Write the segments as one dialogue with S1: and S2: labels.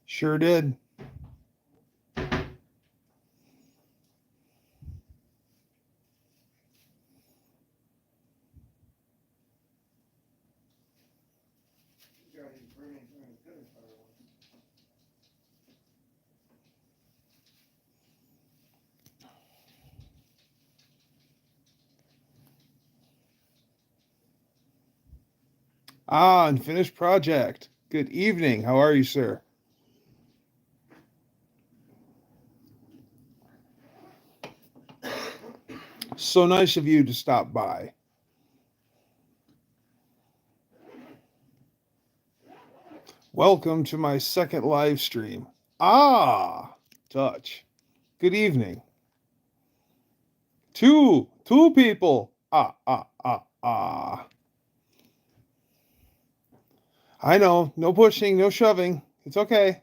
S1: Sure did. Ah, unfinished project. Good evening. How are you, sir? So nice of you to stop by. Welcome to my second live stream. Ah, Dutch. Good evening. Two people. Ah. I know, no pushing, no shoving. It's okay.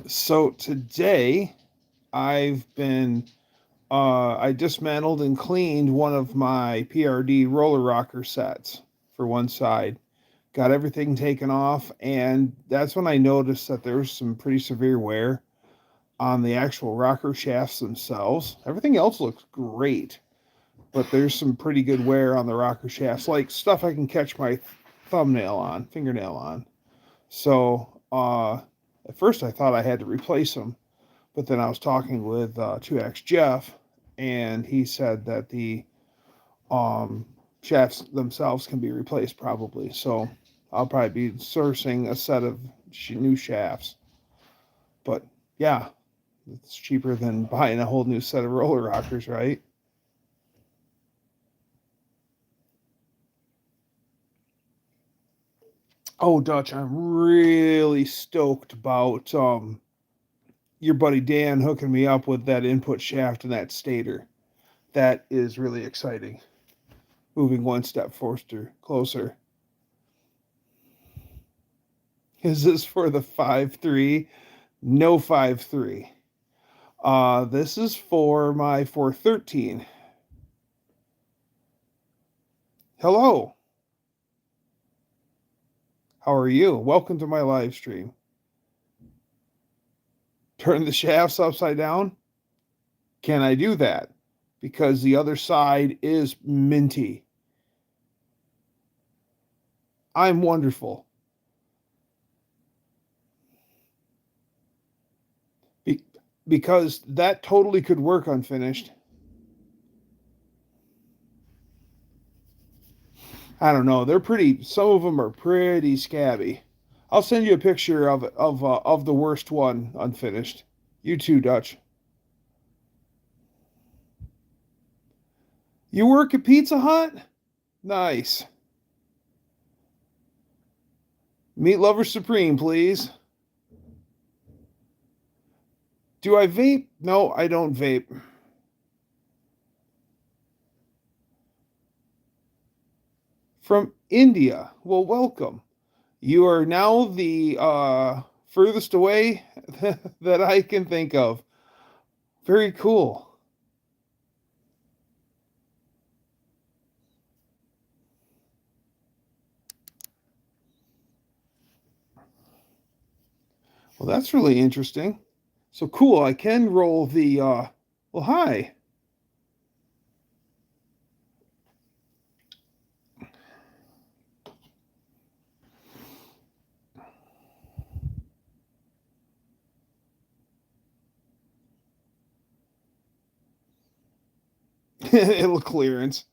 S1: So today I dismantled and cleaned one of my PRD roller rocker sets for one side. Got everything taken off, and that's when I noticed that there was some pretty severe wear on the actual rocker shafts themselves. Everything else looks great, but there's some pretty good wear on the rocker shafts, like stuff I can catch my fingernail on. So at first I thought I had to replace them, but then I was talking with 2X Jeff, and he said that the um, shafts themselves can be replaced probably. So I'll probably be sourcing a set of new shafts. But yeah, it's cheaper than buying a whole new set of roller rockers, right? Oh, Dutch, I'm really stoked about your buddy Dan hooking me up with that input shaft and that stator. That is really exciting. Moving one step closer. Is this for the 5.3? No 5.3. This is for my 413. Hello. How are you? Welcome to my live stream. Turn the shafts upside down? Can I do that? Because the other side is minty. I'm wonderful. Because that totally could work unfinished. I don't know. Some of them are pretty scabby. I'll send you a picture of the worst one unfinished. You too, Dutch. You work at Pizza Hut? Nice. Meat Lover Supreme, please. Do I vape? No, I don't vape. From India. Well, welcome. You are now the furthest away that I can think of. Very cool. Well, that's really interesting. So cool. I can roll the. Well, hi. It'll clearance.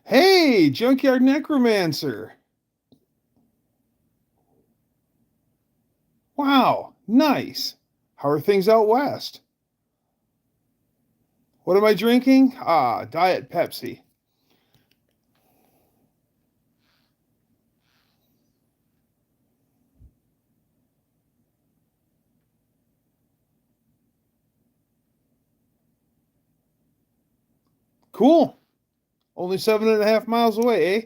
S1: Hey, Junkyard Necromancer. Wow, nice. How are things out west? What am I drinking? Ah, Diet Pepsi. Cool. Only 7.5 miles away, eh?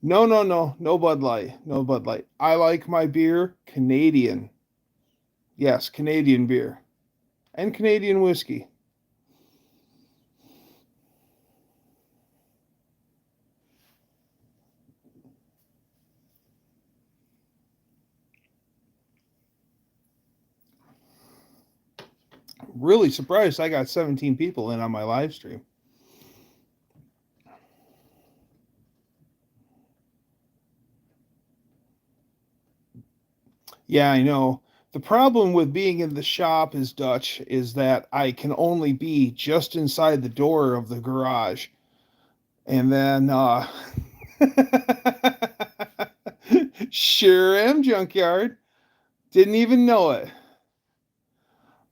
S1: No, no, no, no Bud Light, no Bud Light. I like my beer Canadian. Yes, Canadian beer and Canadian whiskey. Really surprised I got 17 people in on my live stream. Yeah, I know. The problem with being in the shop is Dutch is that I can only be just inside the door of the garage. And then sure am junkyard. Didn't even know it.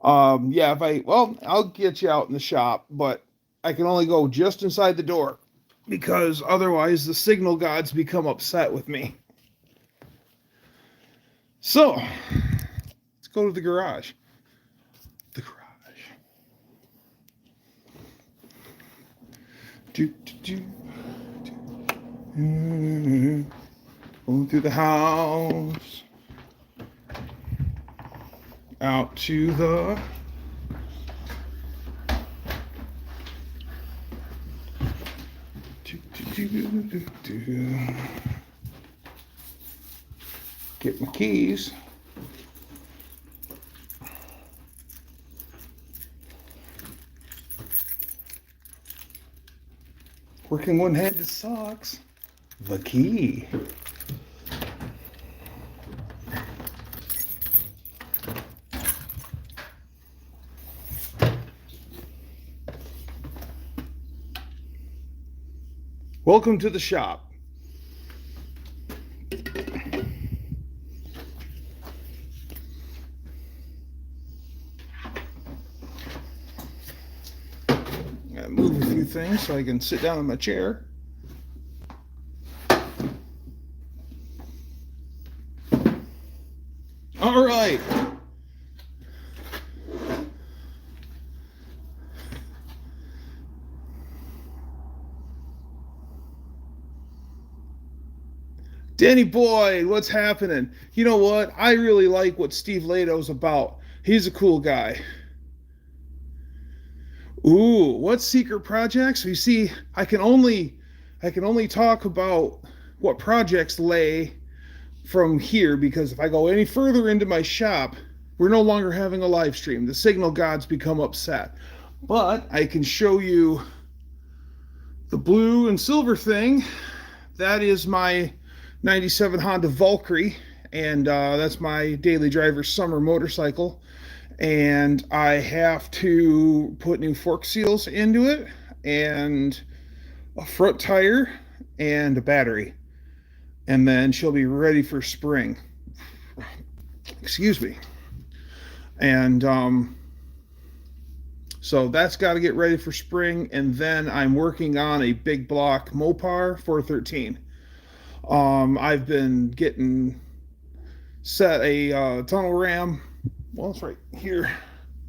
S1: Yeah, if I well, I'll get you out in the shop, but I can only go just inside the door because otherwise the signal gods become upset with me. So, let's go to the garage. The garage. Going through the house. Out to the get my keys. Working one-handed sucks. The key. Welcome to the shop. Gotta move a few things so I can sit down in my chair. All right. Danny Boyd, what's happening? You know what? I really like what Steve Lato's about. He's a cool guy. Ooh, what secret projects? You see, I can only talk about what projects lay from here because if I go any further into my shop, we're no longer having a live stream. The signal gods become upset. But I can show you the blue and silver thing. That is my 97 Honda Valkyrie, and that's my daily driver summer motorcycle. And I have to put new fork seals into it, and a front tire, and a battery. And then she'll be ready for spring. Excuse me. And so that's got to get ready for spring. And then I'm working on a big block Mopar 413. I've been getting set a tunnel ram. Well, it's right here.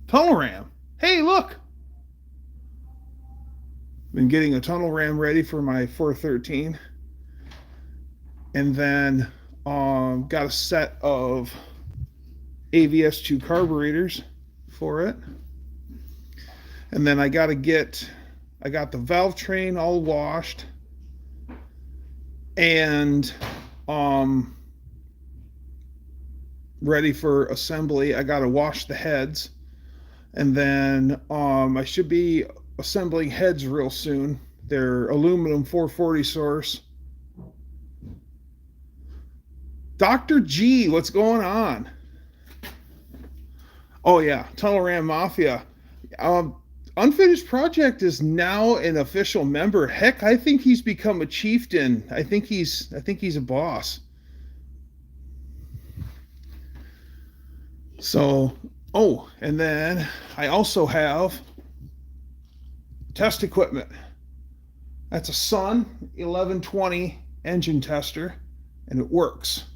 S1: Tunnel ram. Hey, look. Been getting a tunnel ram ready for my 413. And then got a set of AVS2 carburetors for it. And then I got the valve train all washed. And ready for assembly. I got to wash the heads, and then I should be assembling heads real soon. They're aluminum 440 source. Dr. G, what's going on? Oh yeah, Tunnel Ram Mafia. Unfinished Project is now an official member. Heck, I think he's become a chieftain. I think he's a boss. So, oh, and then I also have test equipment. That's a Sun 1120 engine tester, and it works.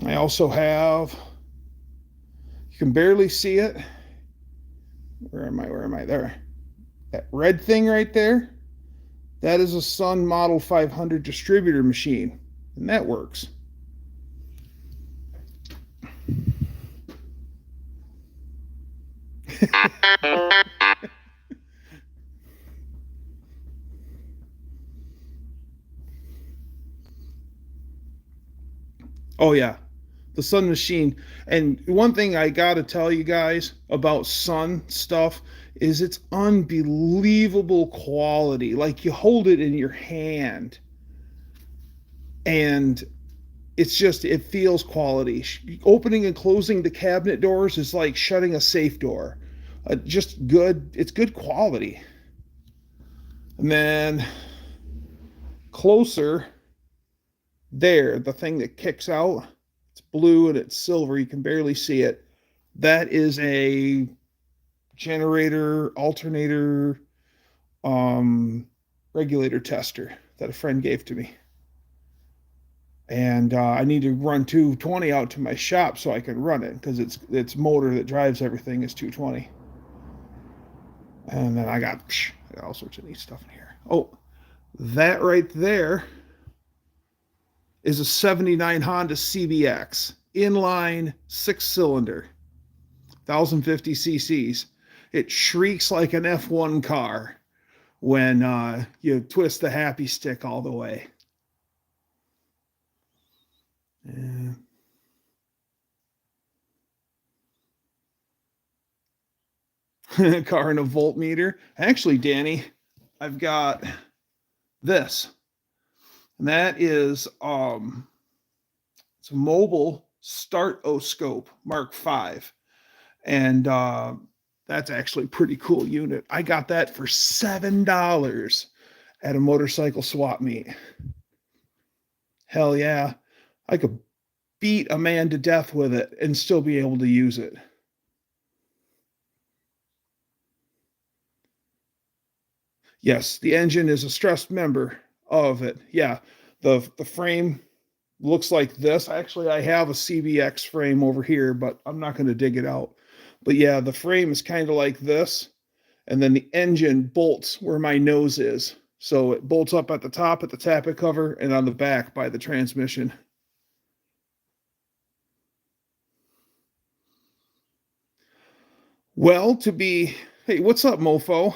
S1: I also have, you can barely see it. Where am I? There. That red thing right there. That is a Sun Model 500 distributor machine, and that works. Oh yeah, the Sun machine. And one thing I gotta tell you guys about Sun stuff is it's unbelievable quality. Like you hold it in your hand, and it's just it feels quality. Opening and closing the cabinet doors is like shutting a safe door. Just good. It's good quality. And then closer there, the thing that kicks out, it's blue and it's silver. You can barely see it. That is a generator, alternator, regulator tester that a friend gave to me. And I need to run 220 out to my shop so I can run it because it's motor that drives everything is 220. And then I got all sorts of neat stuff in here. Oh, that right there is a 79 Honda CBX inline 6-cylinder, 1050 cc's. It shrieks like an F1 car when you twist the happy stick all the way. Yeah. Car and a voltmeter. Actually, Danny, I've got this. And that is it's a mobile startoscope Mark V. And that's actually a pretty cool unit. I got that for $7 at a motorcycle swap meet. Hell yeah. I could beat a man to death with it and still be able to use it. Yes, the engine is a stressed member of it. Yeah, the frame looks like this. Actually, I have a CBX frame over here, but I'm not going to dig it out. But yeah, the frame is kind of like this, and then the engine bolts where my nose is. So it bolts up at the top at the tappet cover and on the back by the transmission. Well, hey, what's up, mofo?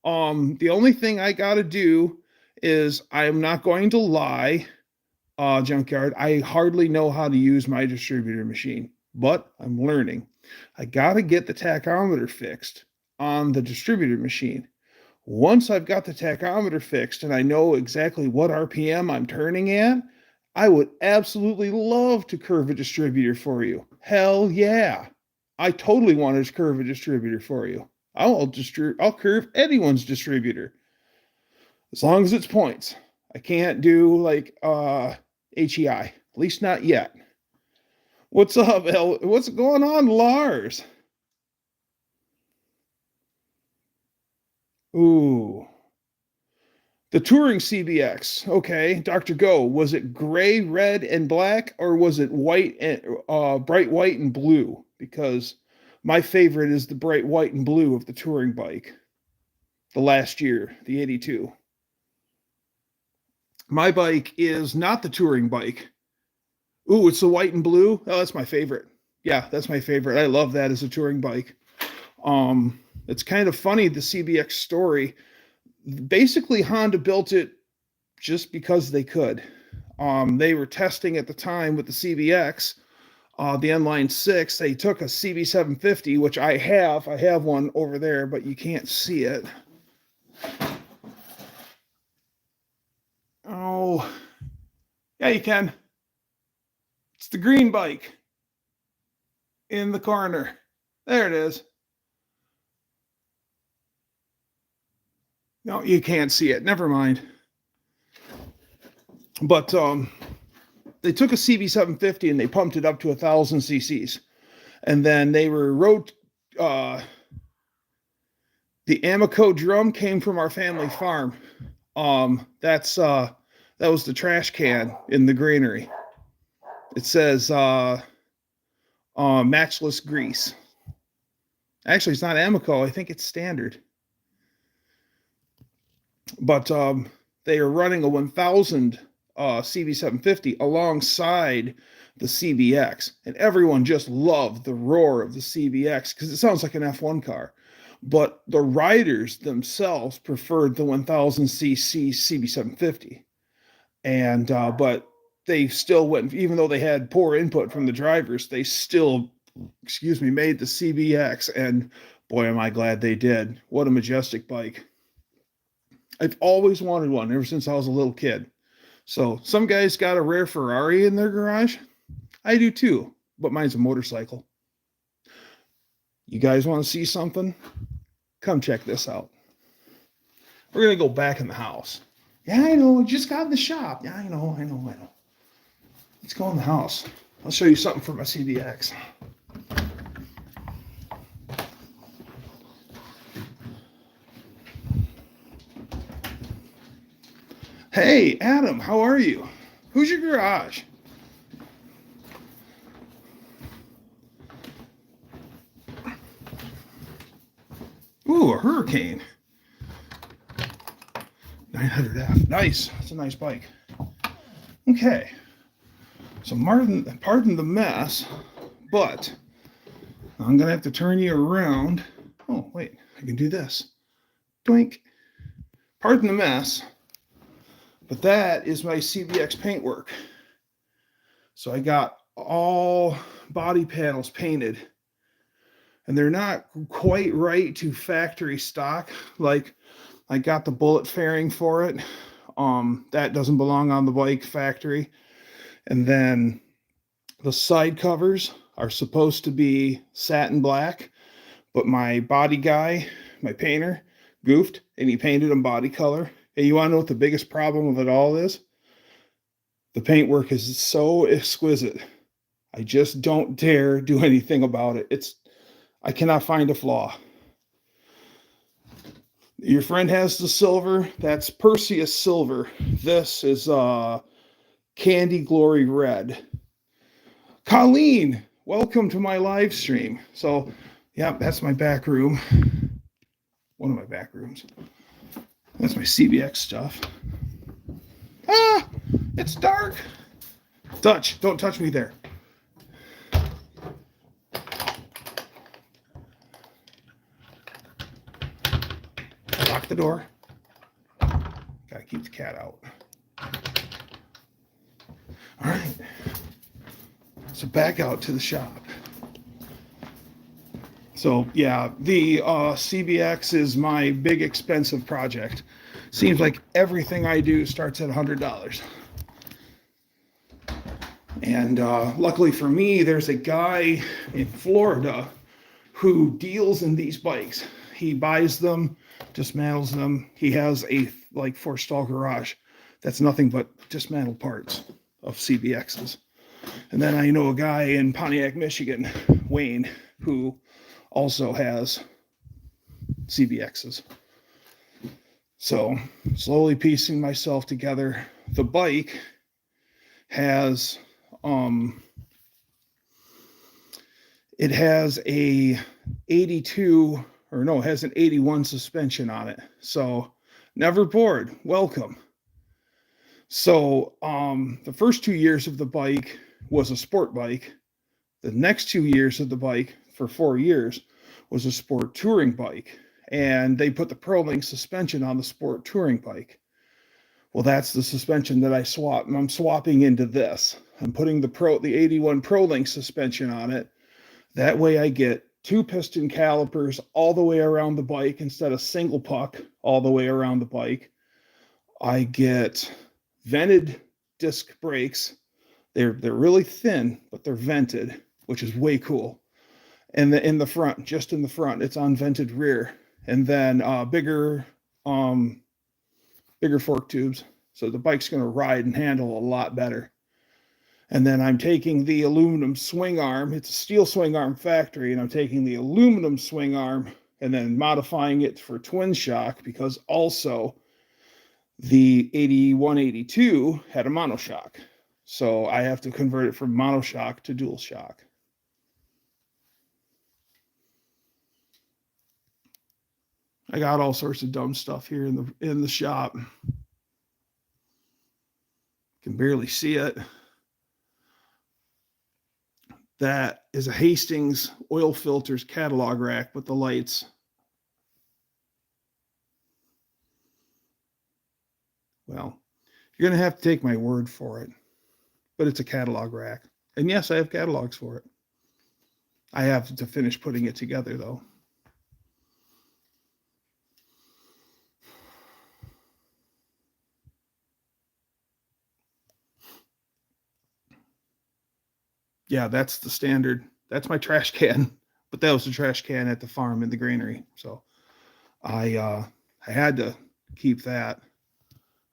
S1: The only thing I got to do is I'm not going to lie, junkyard. I hardly know how to use my distributor machine, but I'm learning. I got to get the tachometer fixed on the distributor machine. Once I've got the tachometer fixed and I know exactly what RPM I'm turning at, I would absolutely love to curve a distributor for you. Hell yeah. I totally want to curve a distributor for you. I'll curve anyone's distributor as long as it's points. I can't do like HEI, at least not yet. What's up, El? What's going on, Lars? Ooh. The touring CBX. Okay, Dr. Go. Was it gray, red, and black, or was it white and bright white and blue? Because my favorite is the bright white and blue of the touring bike. The last year, the 82. My bike is not the touring bike. Ooh, it's the white and blue. Oh, that's my favorite. Yeah, that's my favorite. I love that as a touring bike. It's kind of funny, the CBX story. Basically, Honda built it just because they could. They were testing at the time with the CBX, the N-Line 6. They took a CB750, which I have. I have one over there, but you can't see it. Oh, yeah, you can. It's the green bike in the corner. There it is. No, you can't see it. Never mind. But they took a CB750 and they pumped it up to 1,000 cc's. And then they were the Amoco drum came from our family farm. That was the trash can in the granary. It says matchless grease. Actually, it's not Amoco. I think it's standard. But they are running a 1000 CB750 alongside the CBX, and everyone just loved the roar of the CBX because it sounds like an F1 car. But the riders themselves preferred the 1000cc CB750, and but they still went, even though they had poor input from the drivers, they still, excuse me, made the CBX, and boy, am I glad they did. What a majestic bike. I've always wanted one ever since I was a little kid. So some guys got a rare Ferrari in their garage. I do too, but mine's a motorcycle. You guys want to see something? Come check this out. We're going to go back in the house. Yeah, I know. Just got in the shop. Yeah, I know. Let's go in the house. I'll show you something for my CBX. Hey, Adam, how are you? Who's your garage? Ooh, a Hurricane. 900F. Nice. That's a nice bike. Okay. So pardon the mess, but I'm going to have to turn you around. Oh, wait. I can do this. Doink. Pardon the mess, but that is my CBX paintwork. So I got all body panels painted, and they're not quite right to factory stock. Like, I got the bullet fairing for it. That doesn't belong on the bike factory. And then the side covers are supposed to be satin black, but my body guy, my painter, goofed, and he painted them body color. And you want to know what the biggest problem of it all is? The paintwork is so exquisite. I just don't dare do anything about it. I cannot find a flaw. Your friend has the silver. That's Perseus silver. This is Candy Glory red. Colleen, welcome to my live stream. So, yeah, that's my back room. One of my back rooms. That's my CBX stuff. Ah, it's dark. Dutch, don't touch me there. Lock the door. Gotta keep the cat out. All right. So back out to the shop. So yeah, the CBX is my big expensive project. Seems like everything I do starts at $100. And luckily for me, there's a guy in Florida who deals in these bikes. He buys them, dismantles them. He has a like 4-stall garage that's nothing but dismantled parts of CBXs. And then I know a guy in Pontiac, Michigan, Wayne, who also has CBXs. So slowly piecing myself together. The bike has it has a 82, or no, it has an 81 suspension on it. So never bored. Welcome. So the first 2 years of the bike was a sport bike. The next 2 years of the bike, for 4 years, was a sport touring bike. And they put the ProLink suspension on the sport touring bike. Well, that's the suspension that I swapped. I'm swapping into this. I'm putting the 81 ProLink suspension on it. That way I get 2 piston calipers all the way around the bike instead of single puck all the way around the bike. I get vented disc brakes. They're really thin, but they're vented, which is way cool. And in the front, just in the front, it's on vented rear. And then bigger fork tubes. So the bike's going to ride and handle a lot better. And then I'm taking the aluminum swing arm. It's a steel swing arm factory, and I'm taking the aluminum swing arm and then modifying it for twin shock, because also the 8182 had a monoshock. So I have to convert it from monoshock to dual shock. I got all sorts of dumb stuff here in the shop. Can barely see it. That is a Hastings oil filters catalog rack with the lights. Well, you're going to have to take my word for it, but it's a catalog rack. And yes, I have catalogs for it. I have to finish putting it together, though. Yeah, that's the standard. That's my trash can, but that was the trash can at the farm in the granary. So I had to keep that.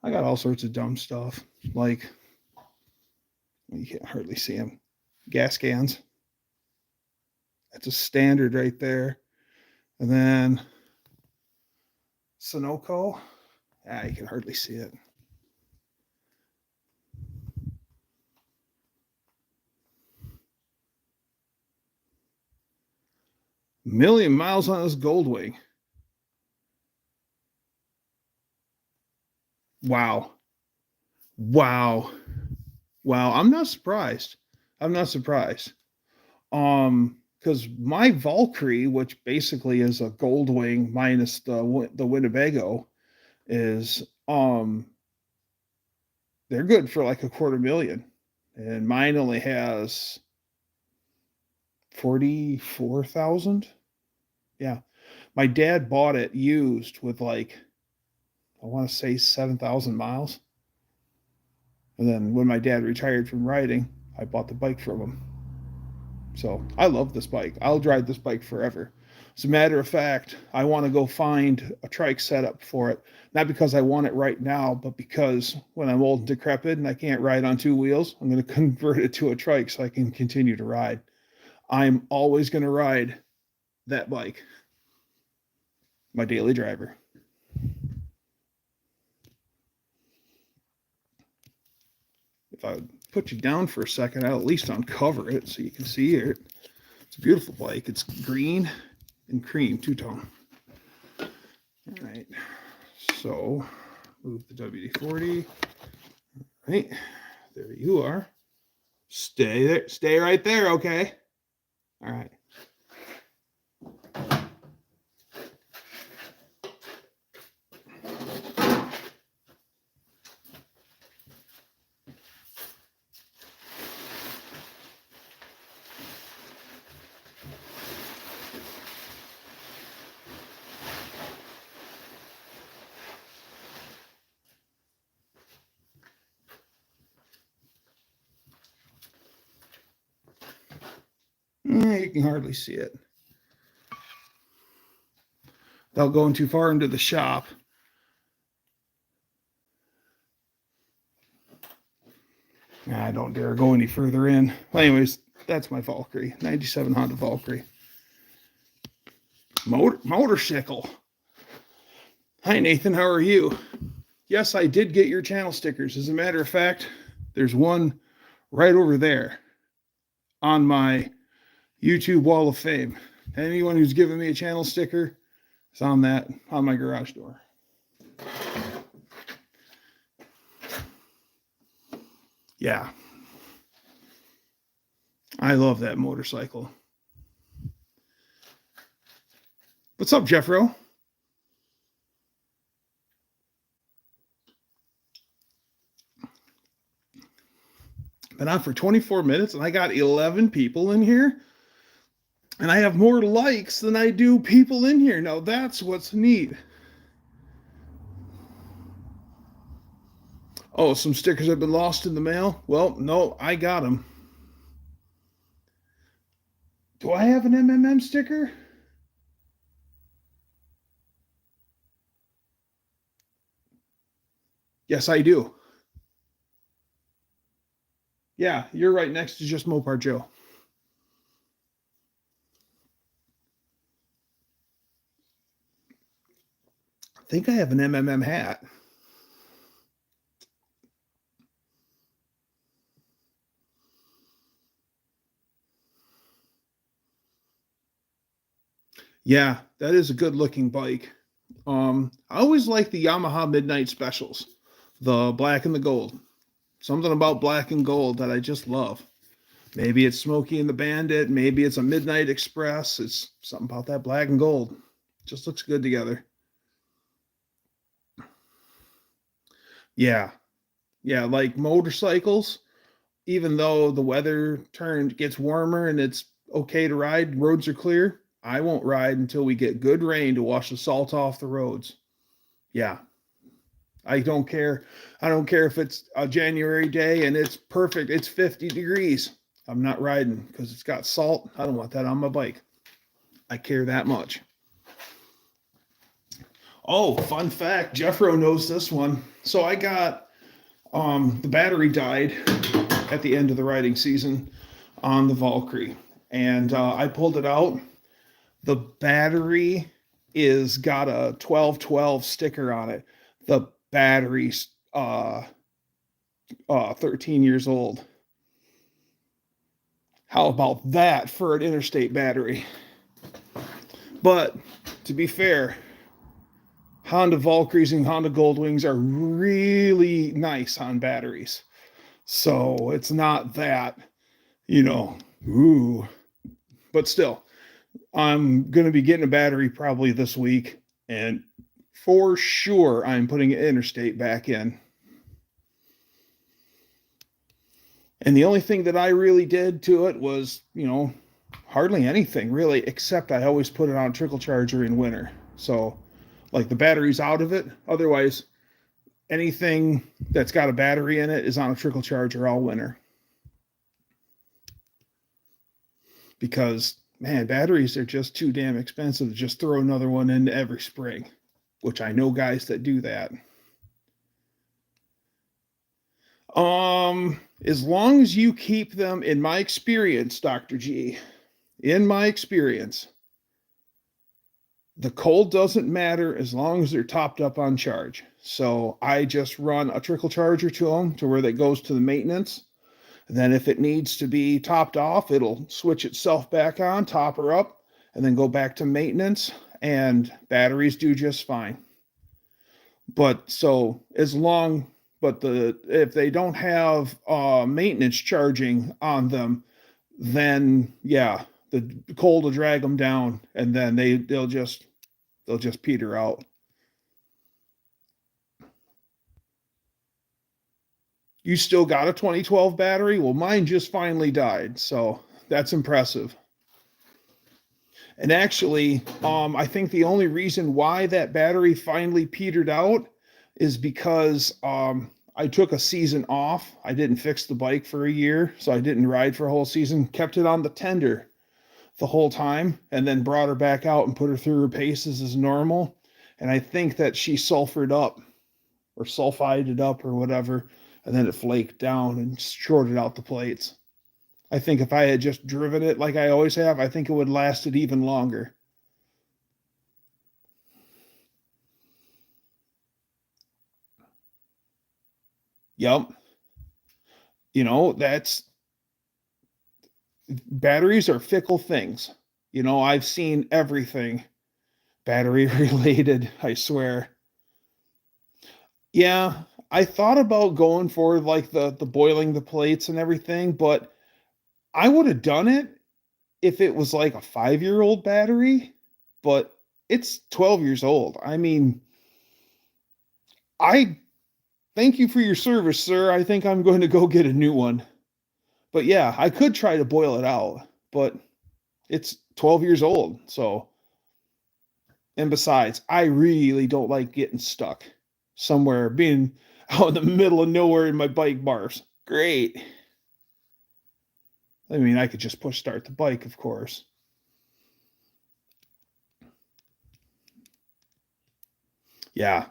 S1: I got all sorts of dumb stuff, like you can't hardly see them. Gas cans. That's a standard right there. And then Sunoco. You can hardly see it. Million miles on this Goldwing. Wow. Wow. Wow. I'm not surprised. Because my Valkyrie, which basically is a Goldwing minus the Winnebago, is they're good for like $250,000, and mine only has 44,000. Yeah, my dad bought it used with like I want to say 7,000 miles, and then when my dad retired from riding, I bought the bike from him. So I love this bike. I'll ride this bike forever. As a matter of fact, I want to go find a trike setup for it. Not because I want it right now, but because when I'm old and decrepit and I can't ride on two wheels, I'm going to convert it to a trike so I can continue to ride. I'm always going to ride that bike. My daily driver. If I put you down for a second, I'll at least uncover it so you can see it. It's a beautiful bike. It's green and cream, two-tone. All right. So move the WD-40. All right. There you are. Stay there. Stay right there, okay? All right. You can hardly see it. Without going too far into the shop. I don't dare go any further in. Well, anyways, that's my Valkyrie, 97 Honda Valkyrie. Motorcycle. Hi, Nathan. How are you? Yes, I did get your channel stickers. As a matter of fact, there's one right over there on my YouTube wall of fame. Anyone who's given me a channel sticker is on my garage door. Yeah. I love that motorcycle. What's up, Jeffro? Been on for 24 minutes and I got 11 people in here. And I have more likes than I do people in here. Now that's what's neat. Oh, some stickers have been lost in the mail? Well, no, I got them. Do I have an MMM sticker? Yes, I do. Yeah, you're right next to just Mopar Joe. I think I have an MMM hat. Yeah, that is a good looking bike. I always like the Yamaha Midnight Specials, the black and the gold. Something about black and gold that I just love. Maybe it's Smokey and the Bandit. Maybe it's a Midnight Express. It's something about that black and gold. Just looks good together. Yeah. Yeah. Like motorcycles, even though the weather gets warmer and it's okay to ride, roads are clear. I won't ride until we get good rain to wash the salt off the roads. Yeah. I don't care. I don't care if it's a January day and it's perfect. It's 50 degrees. I'm not riding because it's got salt. I don't want that on my bike. I care that much. Oh, fun fact. Jeffro knows this one. So I got the battery died at the end of the riding season on the Valkyrie. And I pulled it out. The battery is got a 1212 sticker on it. The battery's 13 years old. How about that for an interstate battery? But to be fair, Honda Valkyries and Honda Goldwings are really nice on batteries. So it's not that, ooh. But still, I'm going to be getting a battery probably this week. And for sure, I'm putting an interstate back in. And the only thing that I really did to it was, hardly anything really, except I always put it on a trickle charger in winter. So, like the battery's out of it. Otherwise, anything that's got a battery in it is on a trickle charger all winter. Because, man, batteries are just too damn expensive to just throw another one in every spring, which I know guys that do that. As long as you keep them, in my experience, Dr. G, in my experience, the cold doesn't matter as long as they're topped up on charge. So I just run a trickle charger to them to where that goes to the maintenance. And then if it needs to be topped off, it'll switch itself back on, top her up, and then go back to maintenance. And batteries do just fine. But so if they don't have maintenance charging on them, then yeah, the cold will drag them down, and then they'll just peter out. You still got a 2012 battery? Well, mine just finally died, so that's impressive. And actually, I think the only reason why that battery finally petered out is because I took a season off. I didn't fix the bike for a year, so I didn't ride for a whole season. Kept it on the tender the whole time, and then brought her back out and put her through her paces as normal. And I think that she sulfured up or sulfided up or whatever, and then it flaked down and shorted out the plates. I think if I had just driven it like I always have, I think it would last it even longer. Yep. That's batteries are fickle things. I've seen everything battery related, I swear. Yeah, I thought about going for like the boiling the plates and everything, but I would have done it if it was like a 5-year-old battery, but it's 12 years old. I mean, I thank you for your service, sir. I think I'm going to go get a new one. But yeah, I could try to boil it out, but it's 12 years old. So, and besides, I really don't like getting stuck somewhere, being out in the middle of nowhere in my bike bars. Great. I mean, I could just push start the bike, of course. Yeah,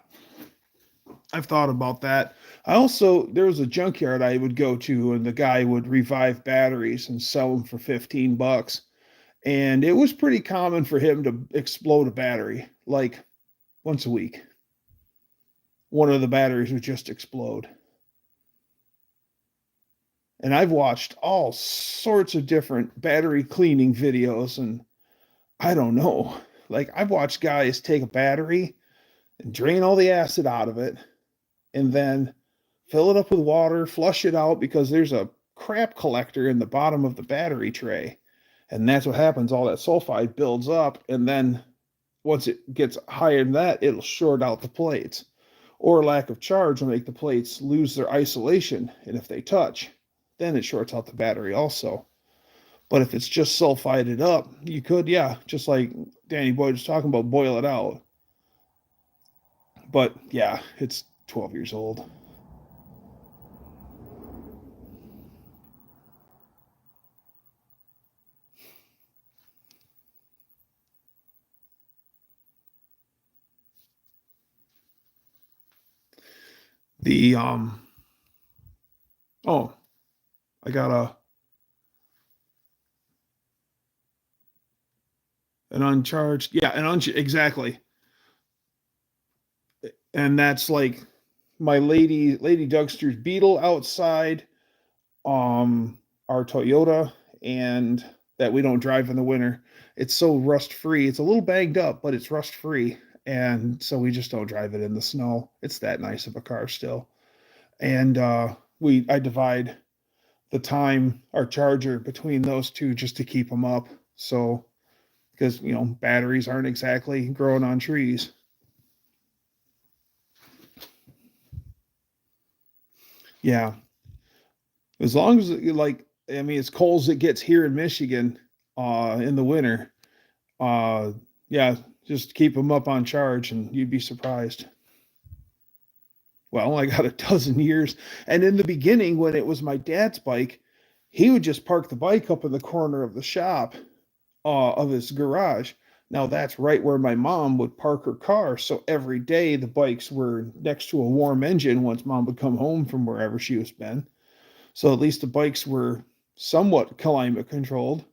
S1: I've thought about that. There was a junkyard I would go to, and the guy would revive batteries and sell them for $15. And it was pretty common for him to explode a battery like once a week. One of the batteries would just explode. And I've watched all sorts of different battery cleaning videos, and I don't know. Like, I've watched guys take a battery and drain all the acid out of it, and then fill it up with water, flush it out because there's a crap collector in the bottom of the battery tray. And that's what happens. All that sulfide builds up, and then once it gets higher than that, it'll short out the plates. Or lack of charge will make the plates lose their isolation. And if they touch, then it shorts out the battery also. But if it's just sulfided up, you could, yeah, just like Danny Boyd was talking about, boil it out. But yeah, it's 12 years old. The oh, I got an uncharged, yeah, exactly. And that's like my Lady Dougster's Beetle outside, our Toyota, and that we don't drive in the winter. It's so rust free. It's a little banged up, but it's rust free, and so we just don't drive it in the snow. It's that nice of a car still. And I divide the time, our charger, between those two just to keep them up. So because batteries aren't exactly growing on trees. Yeah, as long as like, I mean, as cold as it gets here in Michigan in the winter, uh yeah, just keep them up on charge and you'd be surprised. Well, I got a dozen years. And in the beginning, when it was my dad's bike, he would just park the bike up in the corner of the shop, of his garage. Now that's right where my mom would park her car. So every day the bikes were next to a warm engine once mom would come home from wherever she was been. So at least the bikes were somewhat climate controlled.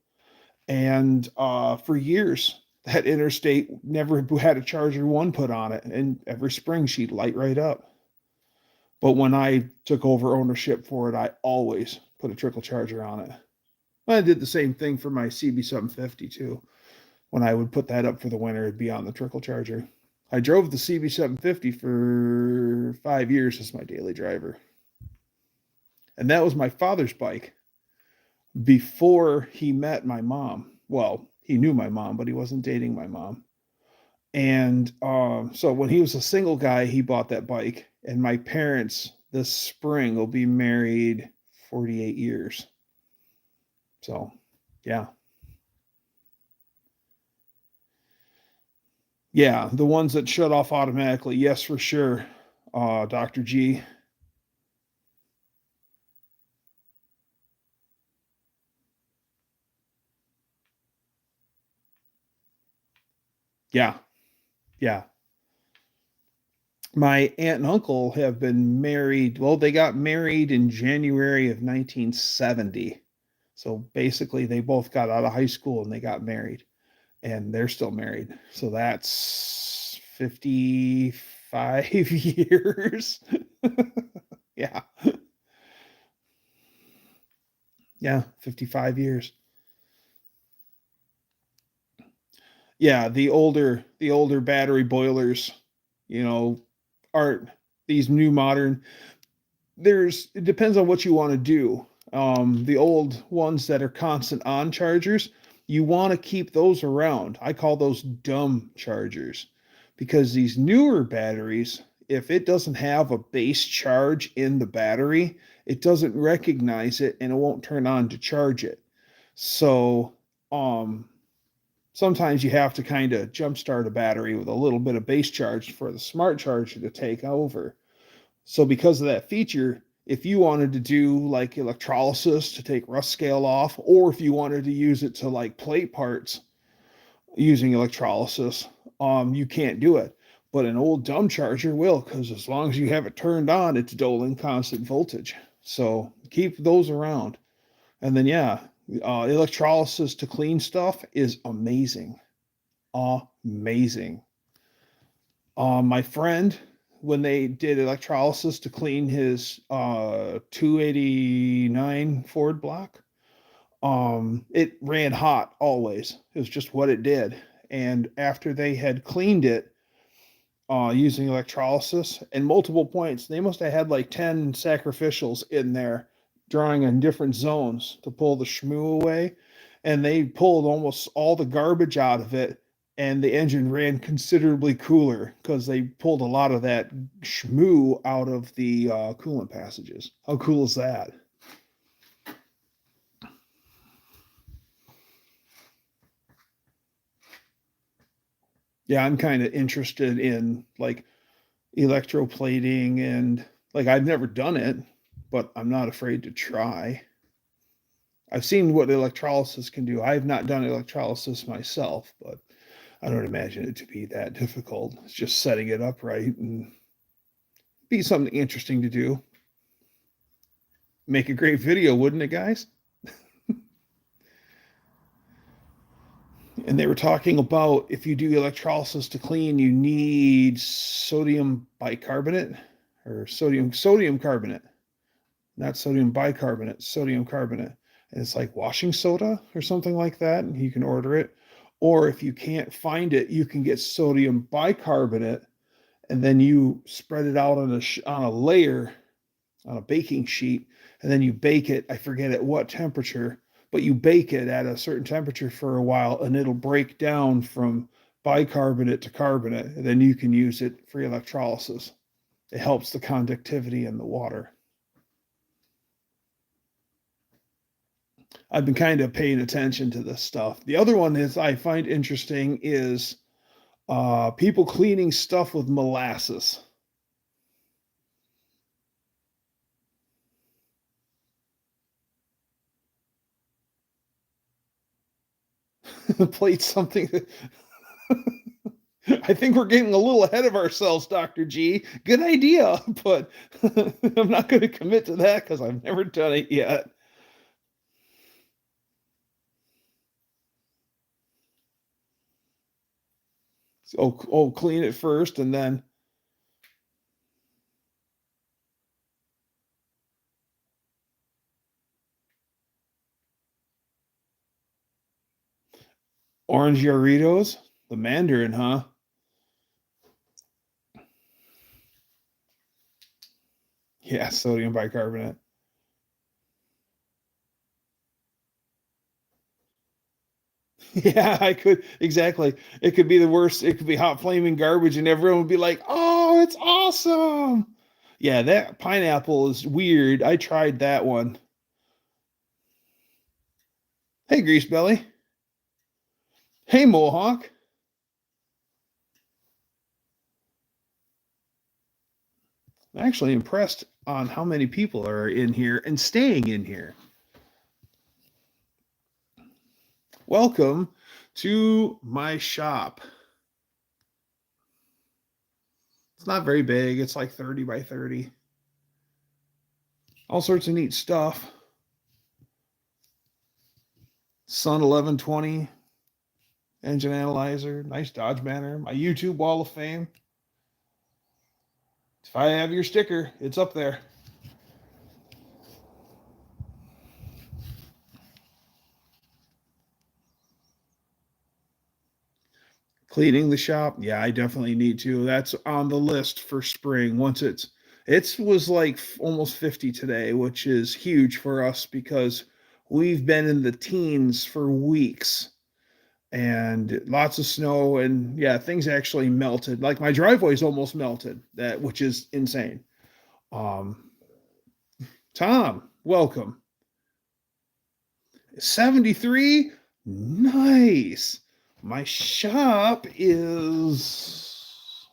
S1: And for years, that interstate never had a charger one put on it. And every spring she'd light right up. But when I took over ownership for it, I always put a trickle charger on it. I did the same thing for my CB750 too. When I would put that up for the winter, it'd be on the trickle charger. I drove the CB750 for 5 years as my daily driver. And that was my father's bike before he met my mom. Well, he knew my mom, but he wasn't dating my mom. And so when he was a single guy, he bought that bike. And my parents this spring will be married 48 years. So, yeah. Yeah, the ones that shut off automatically. Yes, for sure. Dr. G. Yeah. Yeah. My aunt and uncle have been married. Well, they got married in January of 1970. So basically, they both got out of high school and they got married, and they're still married. So that's 55 years. Yeah. Yeah. 55 years. Yeah. The older battery boilers, you know, aren't these new modern. It depends on what you want to do. The old ones that are constant on chargers, you want to keep those around. I call those dumb chargers because these newer batteries, if it doesn't have a base charge in the battery, it doesn't recognize it and it won't turn on to charge it. So, um, sometimes you have to kind of jumpstart a battery with a little bit of base charge for the smart charger to take over. So because of that feature, if you wanted to do like electrolysis to take rust scale off, or if you wanted to use it to like plate parts using electrolysis, you can't do it. But an old dumb charger will, because as long as you have it turned on, it's doling constant voltage. So keep those around. And then yeah, electrolysis to clean stuff is amazing. Amazing. My friend, when they did electrolysis to clean his 289 Ford block, it ran hot always. It was just what it did. And after they had cleaned it, using electrolysis and multiple points. They must have had like 10 sacrificials in there drawing on different zones to pull the shmoo away. And they pulled almost all the garbage out of it. And the engine ran considerably cooler because they pulled a lot of that shmoo out of the coolant passages. How cool is that? Yeah, I'm kind of interested in like electroplating, and like I've never done it, but I'm not afraid to try. I've seen what electrolysis can do. I have not done electrolysis myself, but I don't imagine it to be that difficult. It's just setting it up right and be something interesting to do. Make a great video, wouldn't it, guys? And they were talking about if you do electrolysis to clean, you need sodium bicarbonate or sodium carbonate, not sodium bicarbonate, sodium carbonate. And it's like washing soda or something like that. And you can order it. Or if you can't find it, you can get sodium bicarbonate, and then you spread it out on a layer, on a baking sheet, and then you bake it. I forget at what temperature, but you bake it at a certain temperature for a while, and it'll break down from bicarbonate to carbonate, and then you can use it for electrolysis. It helps the conductivity in the water. I've been kind of paying attention to this stuff. The other one is I find interesting is people cleaning stuff with molasses. Plate something. I think we're getting a little ahead of ourselves, Dr. G. Good idea, but I'm not going to commit to that because I've never done it yet. So, clean it first and then. Orange Doritos, the Mandarin, huh? Yeah, sodium bicarbonate. Yeah, I could exactly. It could be the worst. It could be hot flaming garbage, and everyone would be like, "Oh, it's awesome!" Yeah, that pineapple is weird. I tried that one. Hey, Grease Belly. Hey, Mohawk. I'm actually impressed on how many people are in here and staying in here. Welcome to my shop. It's not very big. It's like 30 by 30. All sorts of neat stuff. Sun 1120 engine analyzer, nice Dodge banner, my YouTube wall of fame. If I have your sticker, it's up there. Cleaning the shop, yeah, I definitely need to. That's on the list for spring. Once it was like almost 50 today, which is huge for us because we've been in the teens for weeks and lots of snow, and yeah, things actually melted. Like my driveway's almost melted, that which is insane. Um, Tom, welcome. 73? Nice. My shop is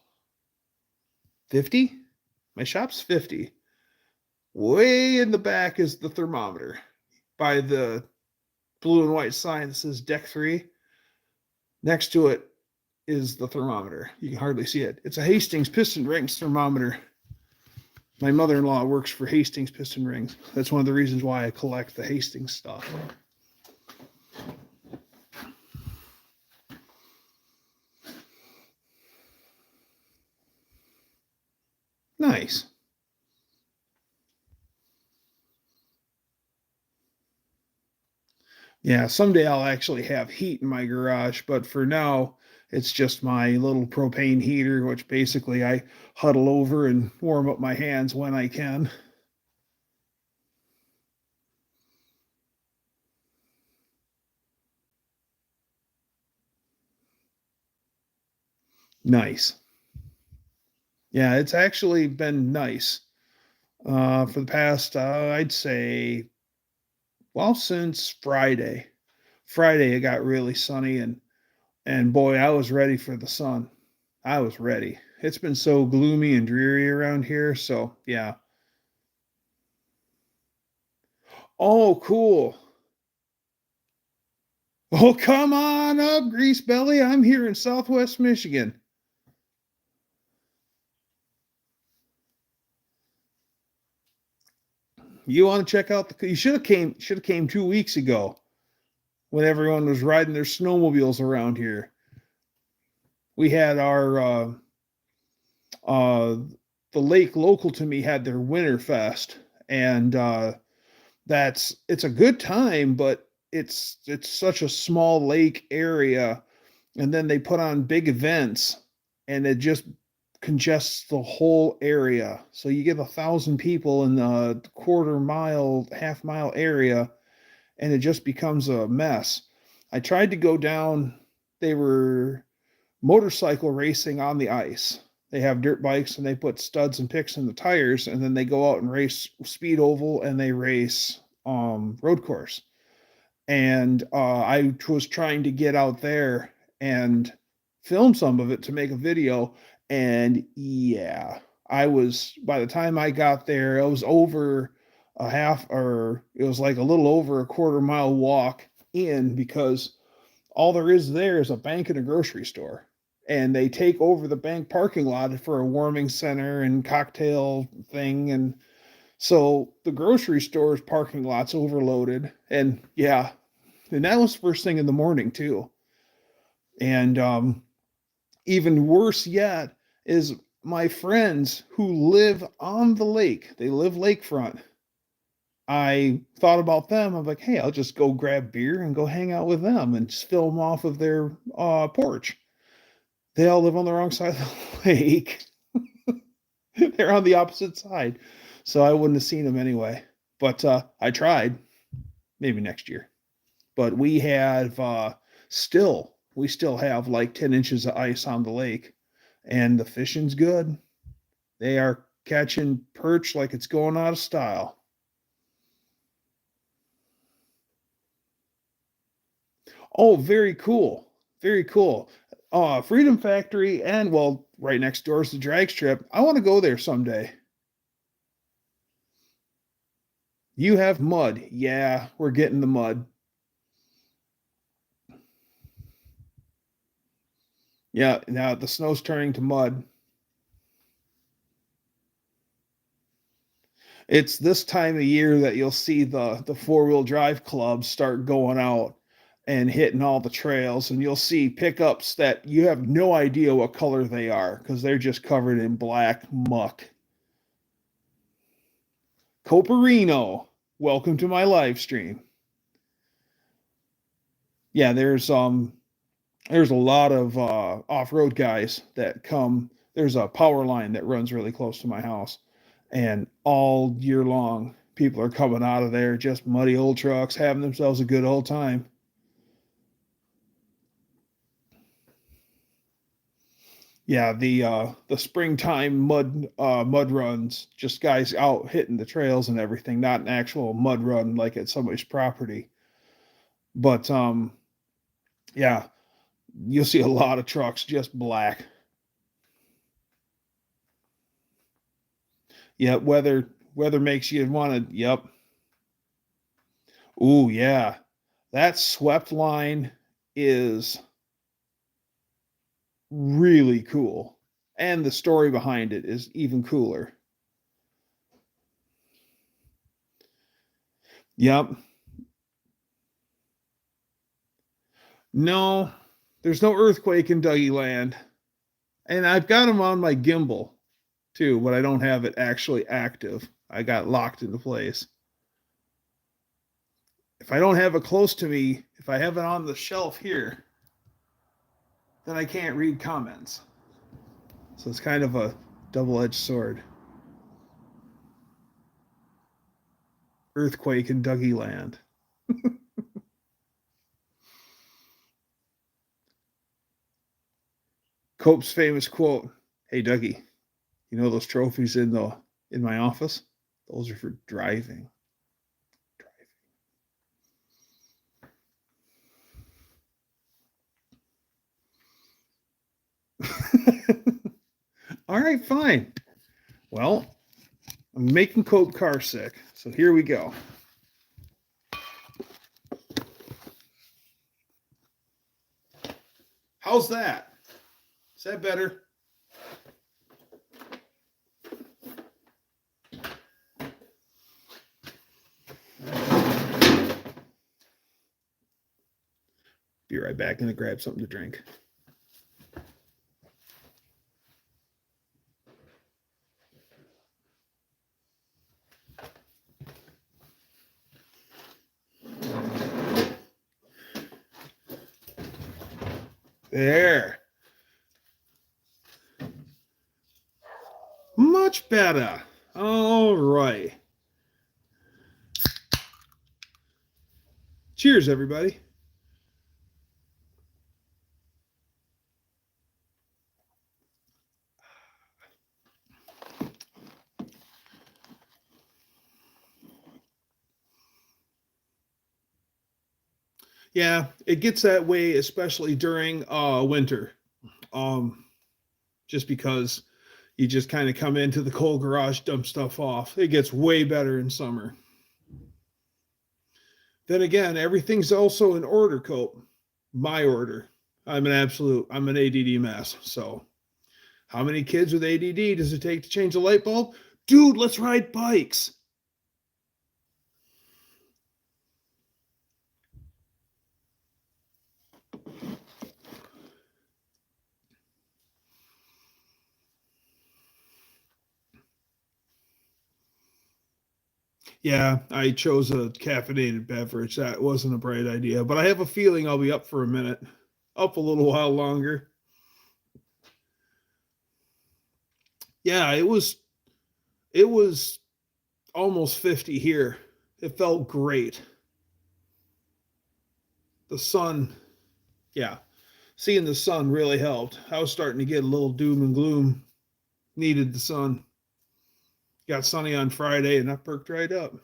S1: 50. My shop's 50. Way in the back is the thermometer by the blue and white sign that says deck 3. Next to it is the thermometer. You can hardly see it. It's a Hastings piston rings thermometer. My mother-in-law works for Hastings piston rings. That's one of the reasons why I collect the Hastings stuff. Nice. Yeah, someday I'll actually have heat in my garage, but for now, It's just my little propane heater, which basically I huddle over and warm up my hands when I can. Nice. Yeah, it's actually been nice for the past, I'd say, well, since Friday. Friday it got really sunny, and boy, I was ready for the sun. I was ready. It's been so gloomy and dreary around here, so yeah. Oh, cool. Oh, come on up, Grease Belly. I'm here in Southwest Michigan. You want to check out the? You should have came 2 weeks ago when everyone was riding their snowmobiles around here. We had our uh, the lake local to me had their winter fest, and it's a good time, but it's such a small lake area, and then they put on big events, and it just congests the whole area. So you get 1,000 people in the quarter mile, half mile area, and it just becomes a mess. I tried to go down. They were motorcycle racing on the ice. They have dirt bikes and they put studs and picks in the tires, and then they go out and race speed oval and they race road course. And I was trying to get out there and film some of it to make a video. And yeah, I was, by the time I got there, it was over a half, or it was like a little over a quarter mile walk in, because all there is there is a bank and a grocery store. And they take over the bank parking lot for a warming center and cocktail thing. And so the grocery store's parking lot's overloaded. And yeah, and that was first thing in the morning too. And even worse yet is my friends who live on the lake. They live lakefront. I thought about them. I'm like, hey, I'll just go grab beer and go hang out with them and just film off of their porch. They all live on the wrong side of the lake. They're on the opposite side. So I wouldn't have seen them anyway. But I tried. Maybe next year. But we still have like 10 inches of ice on the lake, and the fishing's good. They are catching perch like it's going out of style. Oh, very cool. Very cool. Freedom Factory, and well, right next door is the drag strip. I want to go there someday. You have mud. Yeah, we're getting the mud. Yeah, now the snow's turning to mud. It's this time of year that you'll see the four-wheel drive clubs start going out and hitting all the trails, and you'll see pickups that you have no idea what color they are because they're just covered in black muck. Coperino, welcome to my live stream. Yeah, there's a lot of off-road guys that come. There's a power line that runs really close to my house, and all year long people are coming out of there, just muddy old trucks, having themselves a good old time. Yeah, the springtime mud runs, just guys out hitting the trails and everything, not an actual mud run like at somebody's property. But yeah, you'll see a lot of trucks just black. Yeah, weather makes you want to. Yep. Ooh, yeah. That swept line is really cool. And the story behind it is even cooler. Yep. No, there's no earthquake in Dougie Land. And I've got them on my gimbal too, but I don't have it actually active. I got locked into place. If I don't have it close to me, if I have it on the shelf here, then I can't read comments. So it's kind of a double-edged sword. Earthquake in Dougie land. Cope's famous quote, "Hey Dougie, you know those trophies in my office? Those are for driving." All right, fine. Well, I'm making Cope car sick, so here we go. How's that? Is that better? Be right back. Gonna grab something to drink. There. Much better. All right. Cheers, everybody. Yeah, it gets that way, especially during winter. Just because you just kind of come into the cold garage, dump stuff off. It gets way better in summer. Then again, everything's also in order, Cope. My order. I'm an ADD mess. So how many kids with ADD does it take to change a light bulb? Dude, let's ride bikes. Yeah, I chose a caffeinated beverage. That wasn't a bright idea, but I have a feeling I'll be up for a minute, up a little while longer. Yeah, it was almost 50 here. It felt great. The sun, yeah, seeing the sun really helped. I was starting to get a little doom and gloom. Needed the sun. Got sunny on Friday and that perked right up.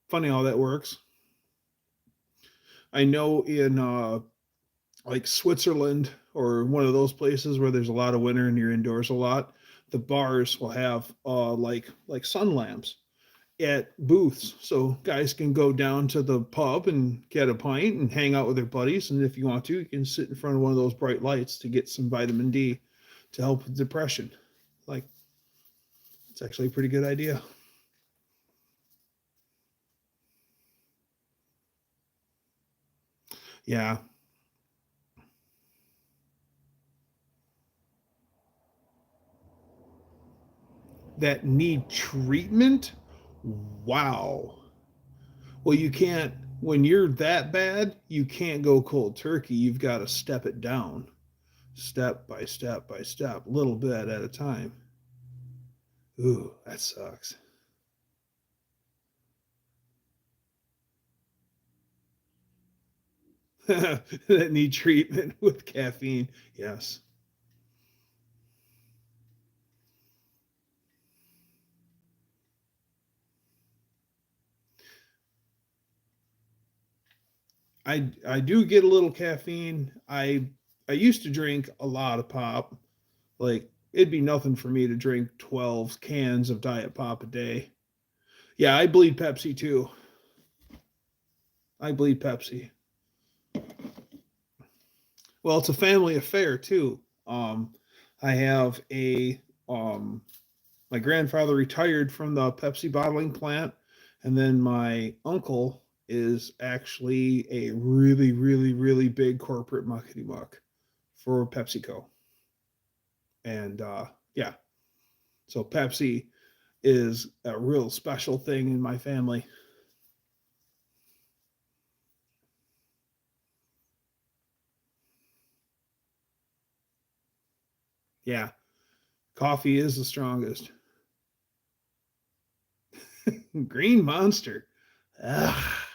S1: Funny how that works. I know in like Switzerland or one of those places where there's a lot of winter and you're indoors a lot, the bars will have like sun lamps at booths, so guys can go down to the pub and get a pint and hang out with their buddies. And if you want to, you can sit in front of one of those bright lights to get some vitamin D to help with depression. Like, it's actually a pretty good idea. Yeah. That need treatment? Wow. Well, you can't, when you're that bad, you can't go cold turkey. You've got to step it down, step by step by step, little bit at a time. Ooh, that sucks. That need treatment with caffeine. Yes. I do get a little caffeine. I used to drink a lot of pop. Like, it'd be nothing for me to drink 12 cans of diet pop a day. Yeah, I bleed Pepsi too. I bleed Pepsi. Well, it's a family affair too. I have a my grandfather retired from the Pepsi bottling plant, and then my uncle is actually a really, really, really big corporate muckety muck for PepsiCo. And yeah, so Pepsi is a real special thing in my family. Yeah, coffee is the strongest. Green Monster. Ah,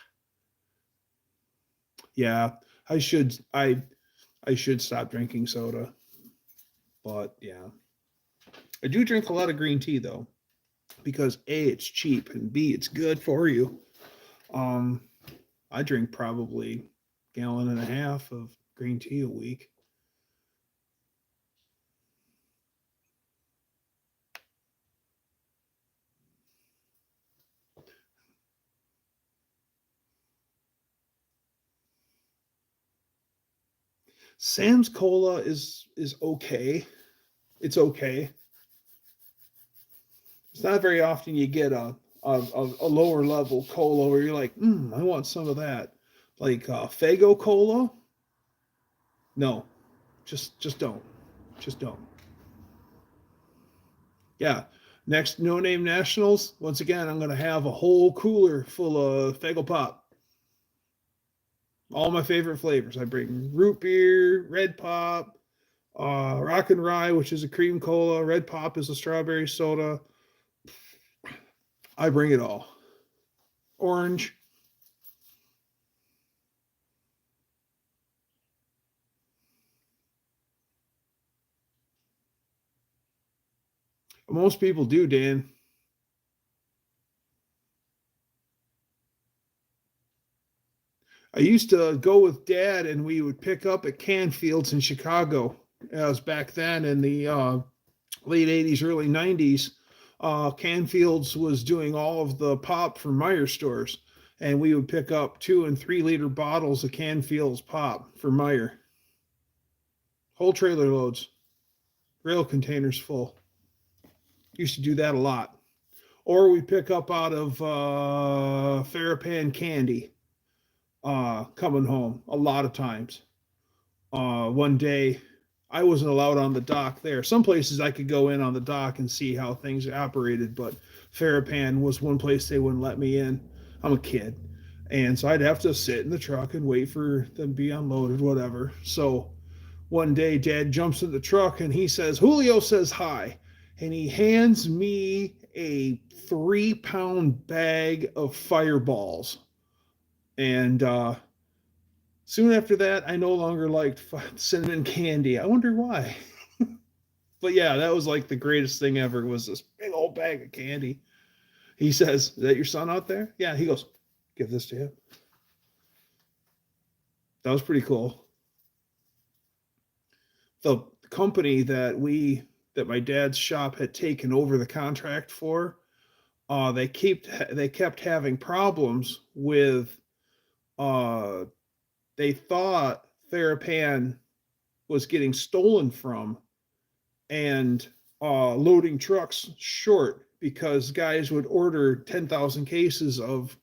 S1: yeah, I should stop drinking soda, but yeah, I do drink a lot of green tea though because A, it's cheap, and B, it's good for you. Um, I drink probably a gallon and a half of green tea a week. Sam's Cola is okay. It's okay. It's not very often you get a lower level cola where you're like, I want some of that. Like Fago Cola. No, just don't. Just don't. Yeah. Next No Name Nationals, once again, I'm gonna have a whole cooler full of Fago Pop. All my favorite flavors. I bring root beer, red pop, rock and rye, which is a cream cola. Red pop is a strawberry soda. I bring it all. Orange. Most people do, Dan. I used to go with Dad, and we would pick up at Canfields in Chicago. It was back then in the late '80s, early '90s. Canfields was doing all of the pop for Meyer stores, and we would pick up 2 and 3 liter bottles of Canfields pop for Meyer. Whole trailer loads, rail containers full. Used to do that a lot. Or we pick up out of Farrapan Candy coming home a lot of times. One day, I wasn't allowed on the dock there. Some places I could go in on the dock and see how things operated, but Farrapan was one place they wouldn't let me in. I'm a kid. And so I'd have to sit in the truck and wait for them to be unloaded, whatever. So one day, Dad jumps in the truck and he says, Julio says hi. And he hands me a 3-pound bag of fireballs. And soon after that, I no longer liked cinnamon candy. I wonder why. But yeah, that was like the greatest thing ever was this big old bag of candy. He says, is that your son out there? Yeah, he goes, give this to him. That was pretty cool. The company that my dad's shop had taken over the contract for, they kept having problems with uh they thought Therapan was getting stolen from and loading trucks short because guys would order 10,000 cases of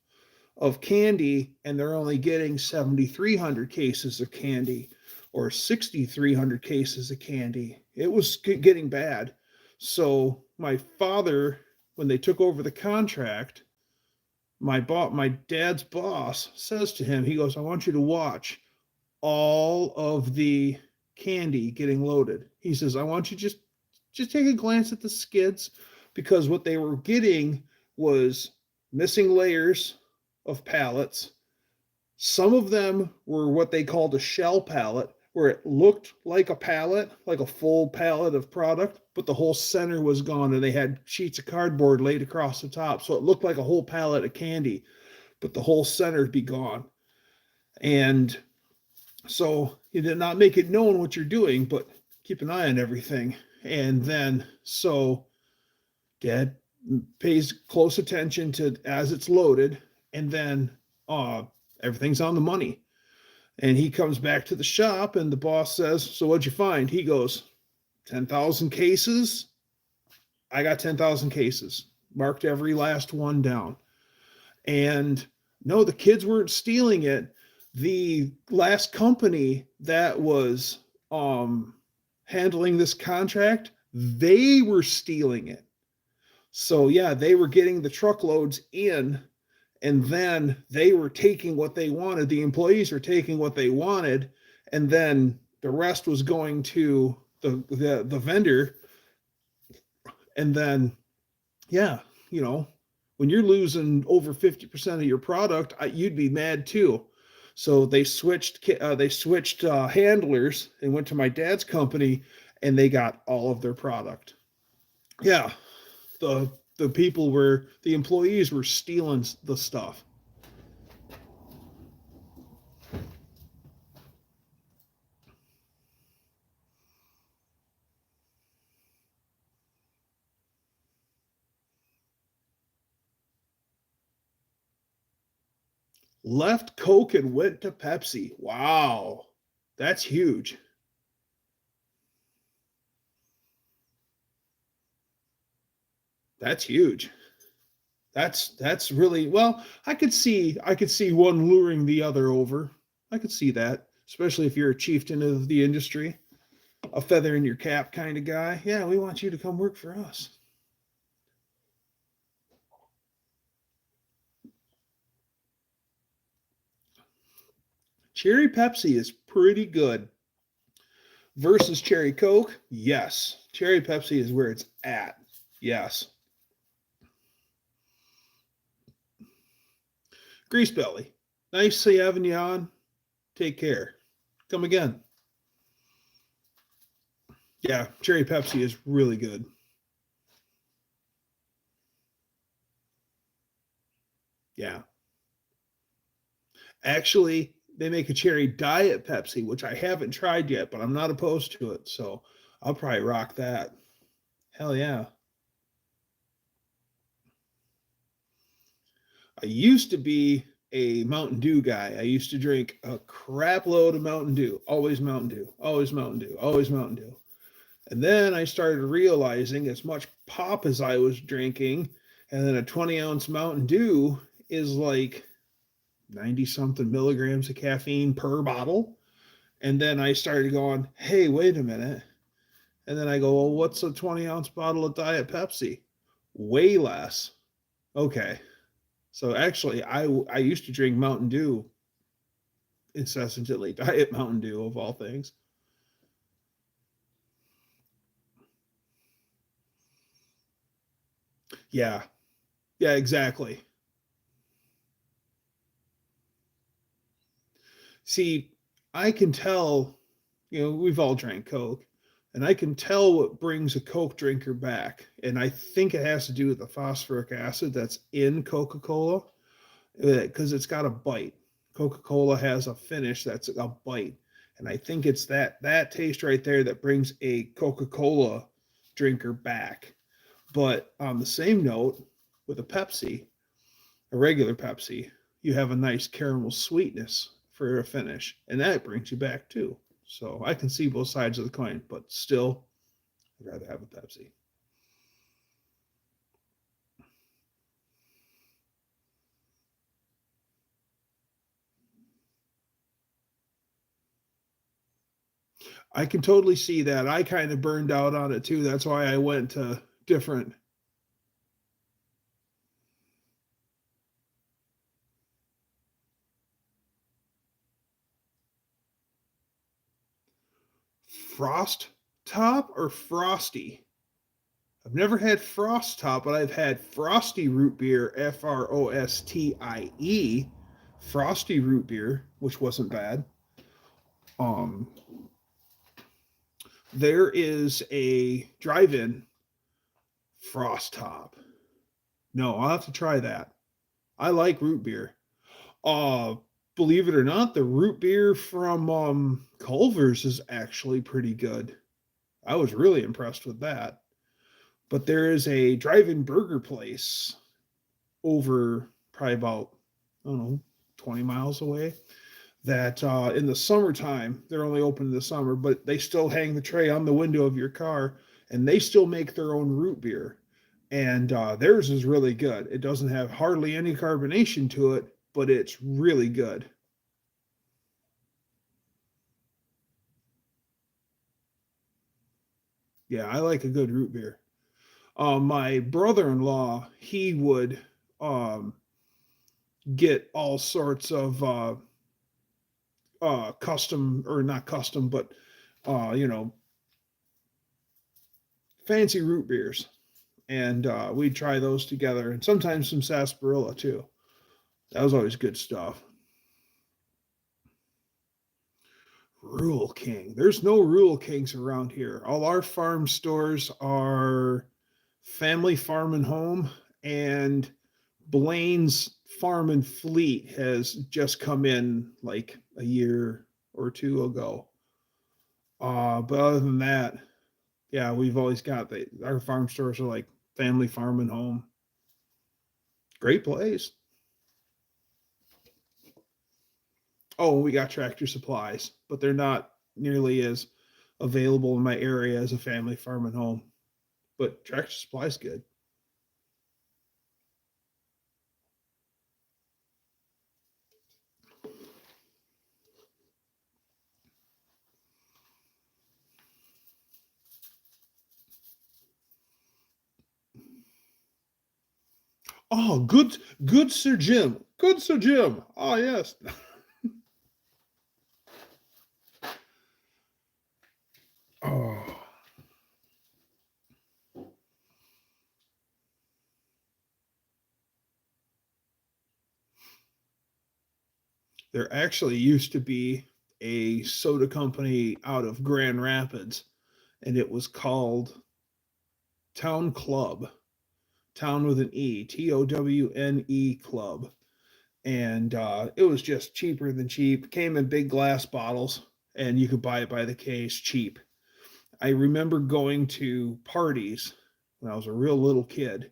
S1: candy and they're only getting 7,300 cases of candy or 6,300 cases of candy. It was getting bad. So my father, when they took over the contract, my dad's boss says to him, he goes, I want you to watch all of the candy getting loaded. He says, I want you just take a glance at the skids because what they were getting was missing layers of pallets. Some of them were what they called a shell pallet, where it looked like a pallet, like a full pallet of product, but the whole center was gone and they had sheets of cardboard laid across the top. So it looked like a whole pallet of candy, but the whole center would be gone. And so you did not make it known what you're doing, but keep an eye on everything. And then so Dad pays close attention to as it's loaded, and then everything's on the money. And he comes back to the shop, and the boss says, so what'd you find? He goes, 10,000 cases. I got 10,000 cases, marked every last one down. And no, the kids weren't stealing it. The last company that was handling this contract, they were stealing it. So yeah, they were getting the truckloads in, and then they were taking what they wanted. The employees were taking what they wanted, and then the rest was going to the vendor. And then, yeah, you know, when you're losing over 50% of your product, you'd be mad too. So they switched handlers and went to my dad's company, and they got all of their product. Yeah, the employees were stealing the stuff. Left Coke and went to Pepsi. Wow, that's huge. That's huge. That's really well. I could see one luring the other over. I could see that, especially if you're a chieftain of the industry, a feather in your cap kind of guy. Yeah, we want you to come work for us. Cherry Pepsi is pretty good versus Cherry Coke. Yes, Cherry Pepsi is where it's at. Yes, Grease Belly. Nice to having you on. Take care. Come again. Yeah, Cherry Pepsi is really good. Yeah. Actually, they make a cherry diet Pepsi, which I haven't tried yet, but I'm not opposed to it. So I'll probably rock that. Hell yeah. I used to be a Mountain Dew guy. I used to drink a crap load of Mountain Dew, always Mountain Dew, always Mountain Dew, always Mountain Dew. And then I started realizing as much pop as I was drinking, and then a 20-ounce Mountain Dew is like 90 something milligrams of caffeine per bottle. And then I started going, hey, wait a minute. And then I go, well, what's a 20-ounce bottle of Diet Pepsi? Way less. Okay. So actually, I used to drink Mountain Dew incessantly, Diet Mountain Dew of all things. Yeah. Yeah, exactly. See, I can tell, we've all drank Coke, and I can tell what brings a Coke drinker back. And I think it has to do with the phosphoric acid that's in Coca Cola because it's got a bite. Coca Cola has a finish that's a bite. And I think it's that taste right there that brings a Coca Cola drinker back. But on the same note, with a Pepsi, a regular Pepsi, you have a nice caramel sweetness for a finish, and that brings you back too. So I can see both sides of the coin, but still, I'd rather have a Pepsi. I can totally see that. I kind of burned out on it too. That's why I went to different frost top or frosty. I've never had frost top, but I've had frosty root beer, Frostie, frosty root beer, which wasn't bad. Um, there is a drive-in frost top. No, I'll have to try that. I like root beer. Uh, Believe it or not, the root beer from Culver's is actually pretty good. I was really impressed with that. But there is a drive-in burger place over probably about, I don't know, 20 miles away that in the summertime, they're only open in the summer, but they still hang the tray on the window of your car, and they still make their own root beer. And theirs is really good. It doesn't have hardly any carbonation to it, but it's really good. Yeah, I like a good root beer. My brother-in-law, he would um, get all sorts of custom or not custom, but uh, you know, fancy root beers, and we'd try those together, and sometimes some sarsaparilla too. That was always good stuff. Rural King. There's no Rural Kings around here. All our farm stores are Family Farm and Home, and Blaine's Farm and Fleet has just come in like a year or two ago. But other than that, yeah, we've always got our farm stores are like Family Farm and Home. Great place. Oh, we got Tractor Supplies, but they're not nearly as available in my area as a Family Farm and Home. But Tractor Supply's good. Oh, good Sir Jim. Good Sir Jim. Oh, yes. Oh, there actually used to be a soda company out of Grand Rapids, and it was called Town Club. Town with an E, TOWNE Club. And it was just cheaper than cheap. Came in big glass bottles, and you could buy it by the case cheap. I remember going to parties when I was a real little kid,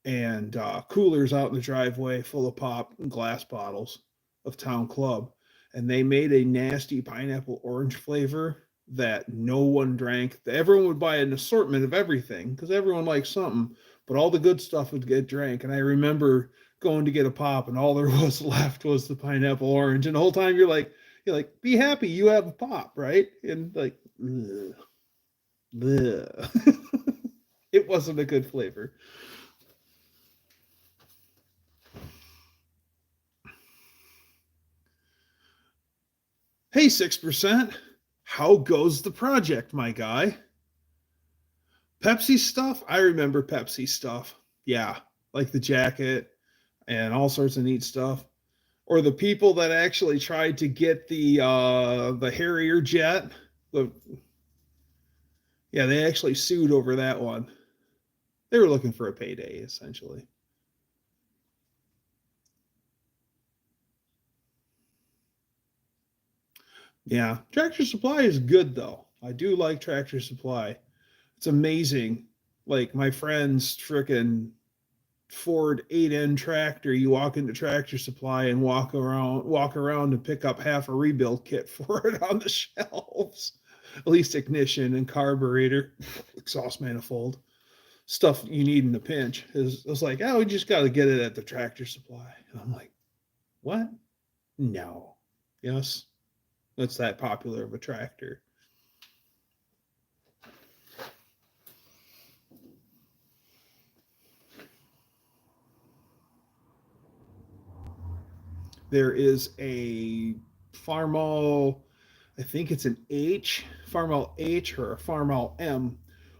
S1: and coolers out in the driveway full of pop and glass bottles of Town Club. And they made a nasty pineapple orange flavor that no one drank. Everyone would buy an assortment of everything because everyone likes something, but all the good stuff would get drank. And I remember going to get a pop, and all there was left was the pineapple orange. And the whole time you're like, be happy you have a pop, right? And like, ugh, ugh. It wasn't a good flavor. Hey, 6%. How goes the project, my guy? Pepsi stuff? I remember Pepsi stuff. Yeah, like the jacket and all sorts of neat stuff. Or the people that actually tried to get the Harrier jet. The Yeah, they actually sued over that one. They were looking for a payday, essentially. Yeah, Tractor Supply is good though. I do like Tractor Supply. It's amazing. Like my friend's freaking Ford 8N tractor, you walk into Tractor Supply and walk around and pick up half a rebuild kit for it on the shelves. At least ignition and carburetor, exhaust manifold, stuff you need in a pinch. It's like, oh, we just got to get it at the Tractor Supply. And I'm like, what? No. Yes, it's that popular of a tractor. There is a Farmall, I think it's an H, Farmall H or a Farmall M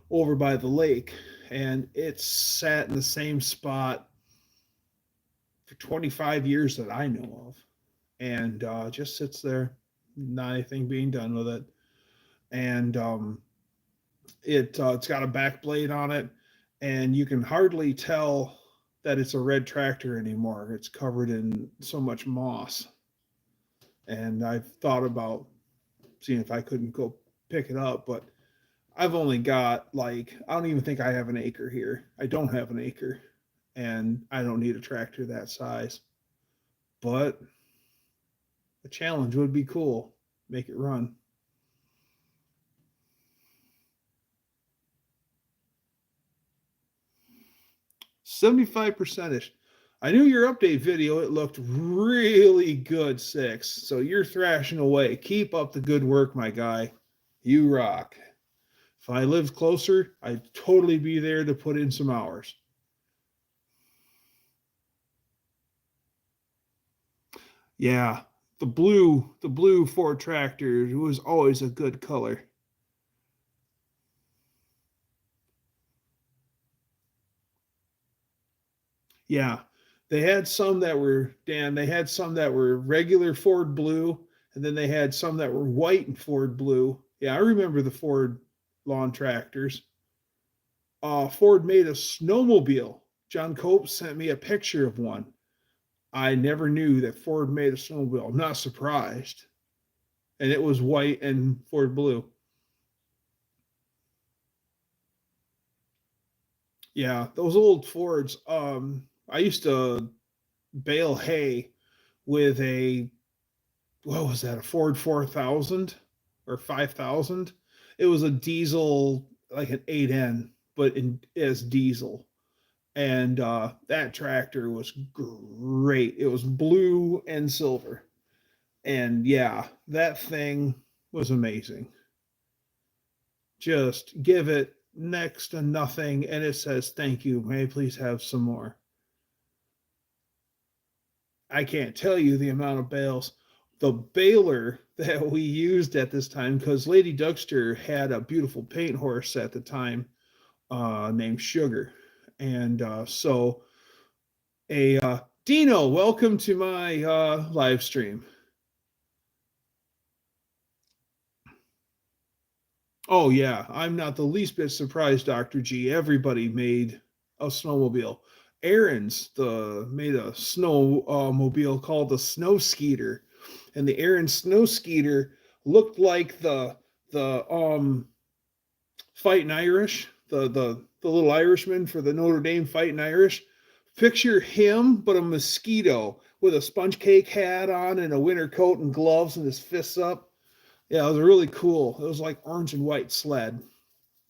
S1: over by the lake. And it's sat in the same spot for 25 years that I know of. And just sits there, not anything being done with it. And it's got a back blade on it, and you can hardly tell that it's a red tractor anymore. It's covered in so much moss. And I've thought about seeing if I couldn't go pick it up, but I've only got like, I don't even think I have an acre here. I don't have an acre, and I don't need a tractor that size. But a challenge would be cool. Make it run. 75% ish. I knew your update video, it looked really good, 6. So you're thrashing away. Keep up the good work, my guy. You rock. If I lived closer, I'd totally be there to put in some hours. Yeah, the blue Ford tractor was always a good color. Yeah. They had some that were, Dan, they had some that were regular Ford blue, and then they had some that were white and Ford blue. Yeah, I remember the Ford lawn tractors. Ford made a snowmobile. John Cope sent me a picture of one. I never knew that Ford made a snowmobile. I'm not surprised. And it was white and Ford blue. Yeah, those old Fords. I used to bale hay with a, what was that, a Ford 4000 or 5000? It was a diesel, like an 8N, but in as diesel. And that tractor was great. It was blue and silver. And yeah, that thing was amazing. Just give it next to nothing, and it says, "Thank you. May I please have some more?" I can't tell you the amount of bales. The baler that we used at this time, because Lady Dougster had a beautiful paint horse at the time named Sugar. And so, Dino, welcome to my live stream. Oh yeah, I'm not the least bit surprised, Dr. G. Everybody made a snowmobile. Aaron's the made a snowmobile called the Snow Skeeter, and the Aaron Snow Skeeter looked like the Fighting Irish, the little Irishman for the Notre Dame Fighting Irish. Picture him, but a mosquito with a sponge cake hat on and a winter coat and gloves and his fists up. Yeah, it was really cool. It was like orange and white sled.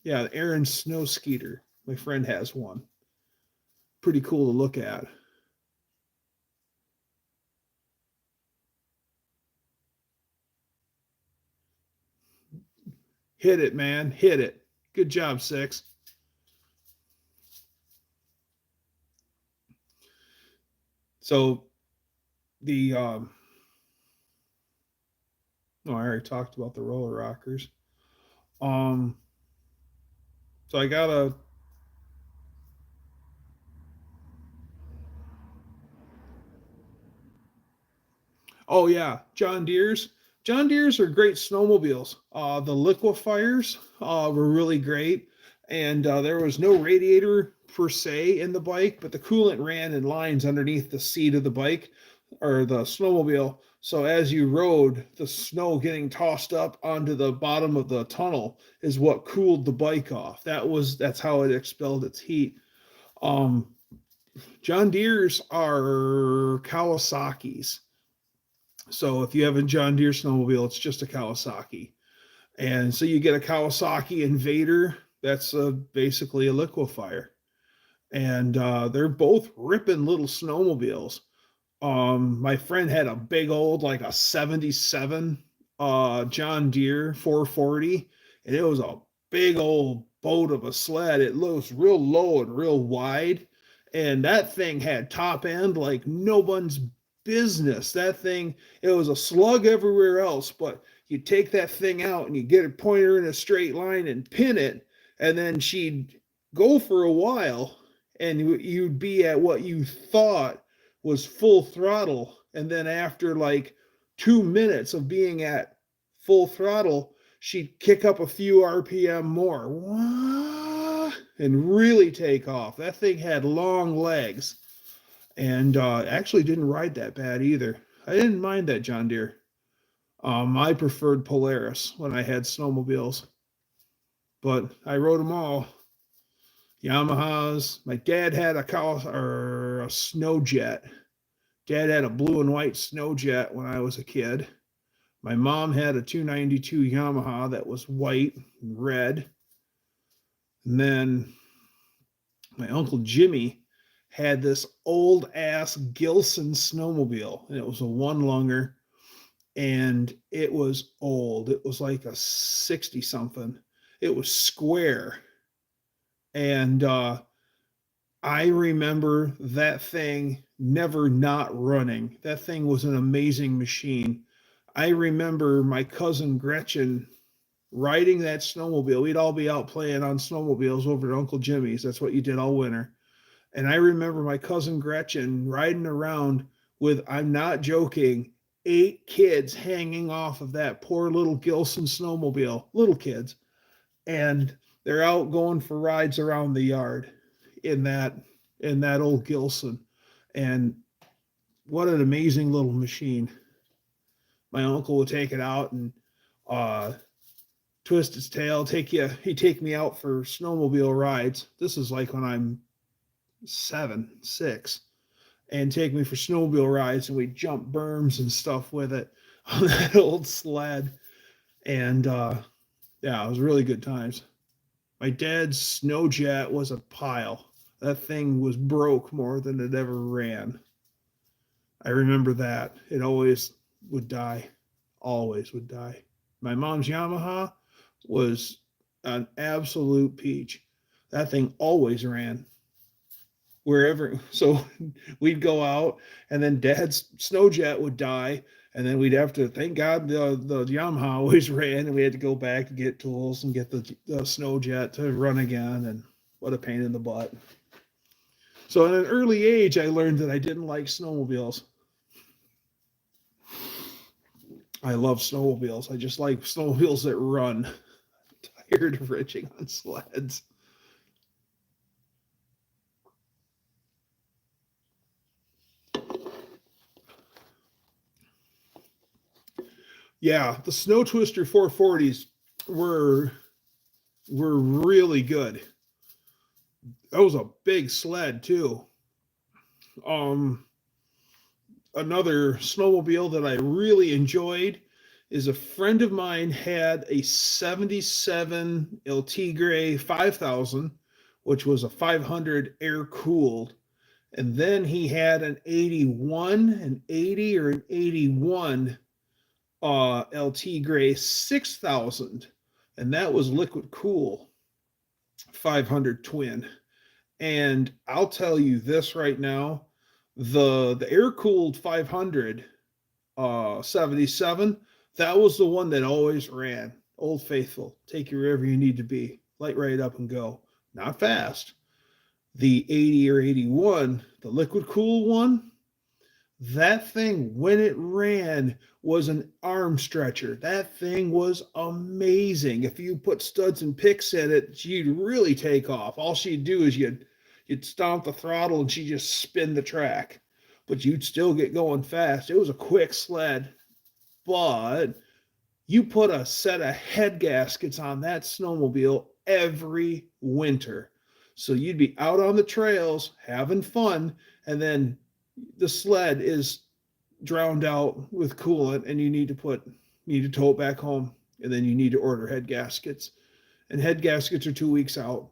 S1: Yeah, Aaron Snow Skeeter. My friend has one. Pretty cool to look at. Hit it, man. Hit it. Good job, Six. So the oh, I already talked about the roller rockers. Um so I got a Oh yeah, John Deere's. John Deere's are great snowmobiles. The liquefiers were really great, and there was no radiator per se in the bike, but the coolant ran in lines underneath the seat of the bike or the snowmobile. So as you rode, the snow getting tossed up onto the bottom of the tunnel is what cooled the bike off. That's how it expelled its heat. Um, John Deere's are Kawasaki's. So if you have a John Deere snowmobile, it's just a Kawasaki. And so you get a Kawasaki Invader. That's basically a liquefier. And they're both ripping little snowmobiles. My friend had a big old, like a 77 John Deere 440, and it was a big old boat of a sled. It was real low and real wide, and that thing had top end like no one's business. That thing, it was a slug everywhere else, but you take that thing out and you get a pointer in a straight line and pin it, and then she'd go for a while, and you'd be at what you thought was full throttle. And then after like 2 minutes of being at full throttle, she'd kick up a few RPM more and really take off. That thing had long legs and actually didn't ride that bad either. I didn't mind that John Deere. I preferred Polaris when I had snowmobiles, but I rode them all. Yamahas. My dad had a snow jet. Dad had a blue and white snow jet when I was a kid. My mom had a 292 Yamaha that was white and red. And then my Uncle Jimmy had this old ass Gilson snowmobile, and it was a one lunger, and it was old. It was like a 60 something. It was square. And I remember that thing never not running. That thing was an amazing machine. I remember my cousin Gretchen riding that snowmobile. We'd all be out playing on snowmobiles over at Uncle Jimmy's. That's what you did all winter. And I remember my cousin Gretchen riding around with, I'm not joking, 8 kids hanging off of that poor little Gilson snowmobile, little kids. And they're out going for rides around the yard in that old Gilson. And what an amazing little machine. My uncle would take it out and uh, twist its tail, he'd take me out for snowmobile rides. This is like when I'm 7, 6, and take me for snowmobile rides, and we'd jump berms and stuff with it on that old sled. And yeah, it was really good times. My dad's snow jet was a pile. That thing was broke more than it ever ran. I remember that. It always would die. Always would die. My mom's Yamaha was an absolute peach. That thing always ran wherever. So we'd go out, and then dad's snow jet would die, and then we'd have to, thank God the Yamaha always ran, and we had to go back to get tools and get the snow jet to run again. And what a pain in the butt. So at an early age, I learned that I didn't like snowmobiles. I love snowmobiles. I just like snowmobiles that run. I'm tired of wrenching on sleds. Yeah, the Snow Twister 440s were really good. That was a big sled too. Um, Another snowmobile that I really enjoyed is a friend of mine had a 77 El Tigre 5000, which was a 500 air cooled. And then he had an 81, an 80 or an 81 El Tigre 6000. And that was liquid cool 500 twin. And I'll tell you this right now, the air cooled 500 77, that was the one that always ran. Old Faithful, take you wherever you need to be, light right up and go. Not fast. The 80 or 81, the liquid cool one, that thing, when it ran, was an arm stretcher. That thing was amazing. If you put studs and picks in it, she'd really take off. All she'd do is you'd stomp the throttle and she'd just spin the track, but you'd still get going fast. It was a quick sled, but you put a set of head gaskets on that snowmobile every winter. So you'd be out on the trails having fun, and then the sled is drowned out with coolant, and you need to tow it back home, and then you need to order head gaskets. And head gaskets are 2 weeks out.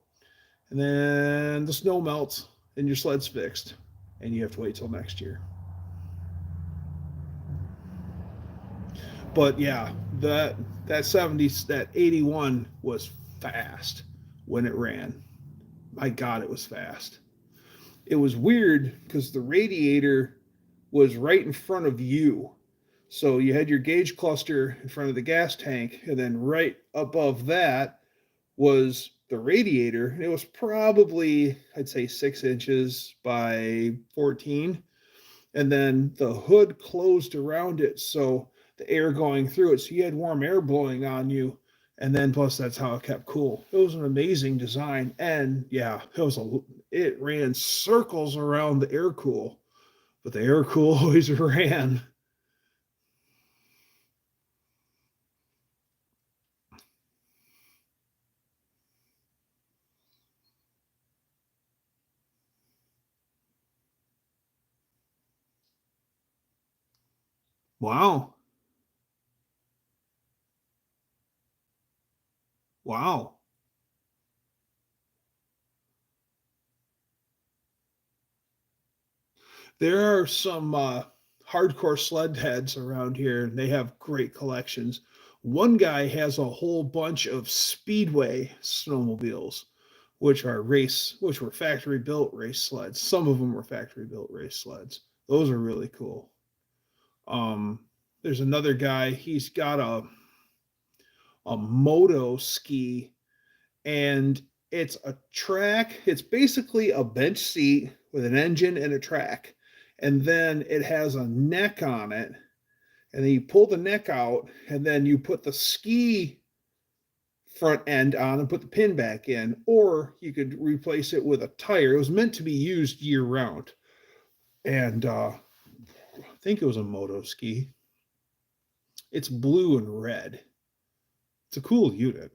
S1: And then the snow melts and your sled's fixed, and you have to wait till next year. But yeah, that 70s, that 81 was fast when it ran. My God, it was fast. It was weird because the radiator was right in front of you. So you had your gauge cluster in front of the gas tank, and then right above that was the radiator. It was probably, I'd say, 6 inches by 14. And then the hood closed around it, so the air going through it. So you had warm air blowing on you. And then plus that's how it kept cool. It was an amazing design. And yeah, it ran circles around the air cool, but the air cool always ran. Wow. Wow. There are some hardcore sled heads around here, and they have great collections. One guy has a whole bunch of speedway snowmobiles, which were factory built race sleds. Some of them were factory built race sleds. Those are really cool. Um, there's another guy. He's got a moto ski, and it's a track. It's basically a bench seat with an engine and a track. And then it has a neck on it. And then you pull the neck out, and then you put the ski front end on and put the pin back in, or you could replace it with a tire. It was meant to be used year round. And I think it was a moto ski. It's blue and red. It's a cool unit.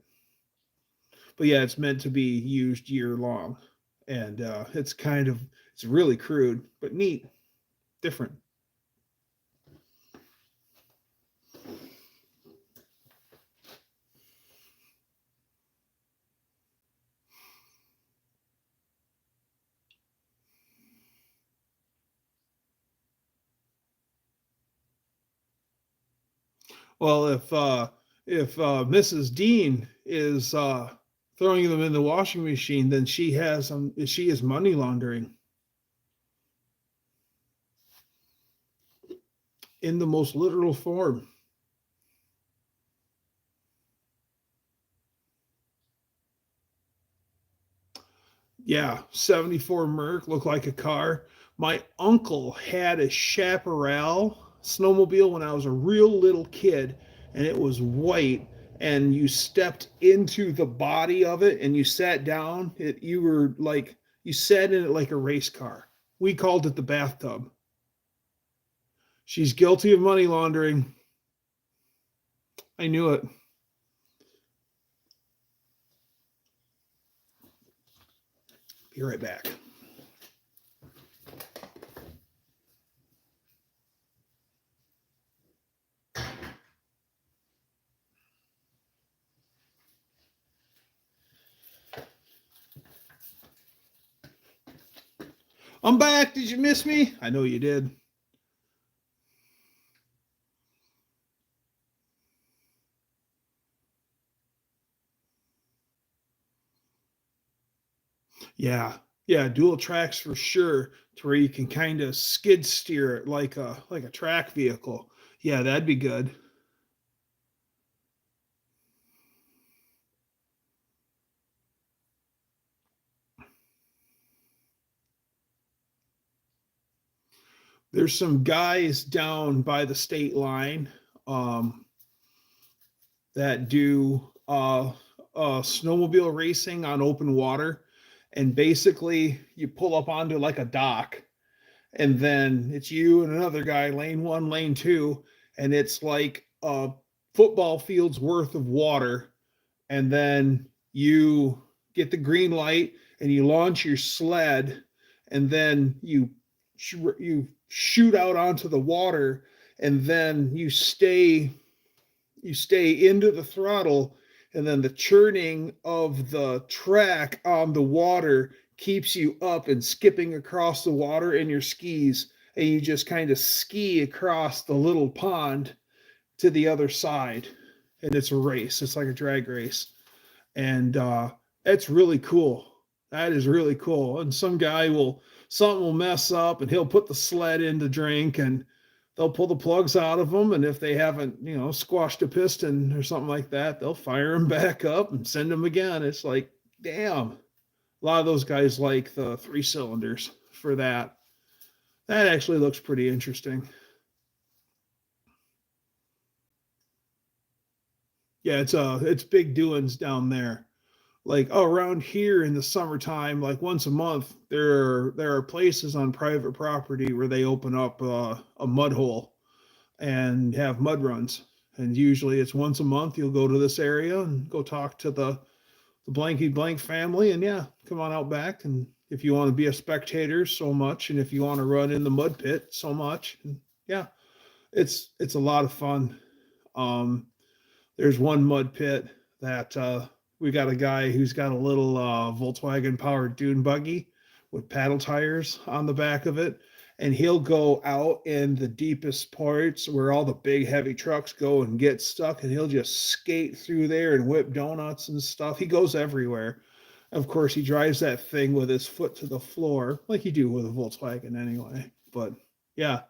S1: But yeah, it's meant to be used year long. And it's really crude, but neat, different. Well, if Mrs. Dean is throwing them in the washing machine, then she is money laundering in the most literal form. Yeah, 74 Merc looked like a car. My uncle had a Chaparral snowmobile when I was a real little kid, and it was white. And you stepped into the body of it, and you sat down. You sat in it like a race car. We called it the bathtub. She's guilty of money laundering. I knew it. Be right back. I'm back. Did you miss me? I know you did. Yeah. Yeah, dual tracks for sure, to where you can kind of skid steer it like a track vehicle. Yeah, that'd be good. There's some guys down by the state line um, that do snowmobile racing on open water, and basically you pull up onto like a dock, and then it's you and another guy, lane one, lane two, and it's like a football field's worth of water, and then you get the green light and you launch your sled, and then you shoot out onto the water, and then you stay into the throttle, and then the churning of the track on the water keeps you up and skipping across the water in your skis, and you just kind of ski across the little pond to the other side, and it's a race. It's like a drag race, and it's really cool. That is really cool. And something will mess up, and he'll put the sled in to drink, and they'll pull the plugs out of them. And if they haven't, squashed a piston or something like that, they'll fire them back up and send them again. It's like, damn. A lot of those guys like the 3 cylinders for that. That actually looks pretty interesting. Yeah, it's big doings down there. Like, around here in the summertime, like once a month, there are places on private property where they open up a mud hole and have mud runs. And usually it's once a month. You'll go to this area and go talk to the blanky blank family, and yeah, come on out back. And if you want to be a spectator, so much. And if you want to run in the mud pit, so much. And yeah, it's a lot of fun. Um, there's one mud pit that we got a guy who's got a little Volkswagen powered dune buggy with paddle tires on the back of it. And he'll go out in the deepest parts where all the big heavy trucks go and get stuck. And he'll just skate through there and whip donuts and stuff. He goes everywhere. Of course, he drives that thing with his foot to the floor, like you do with a Volkswagen anyway. But yeah,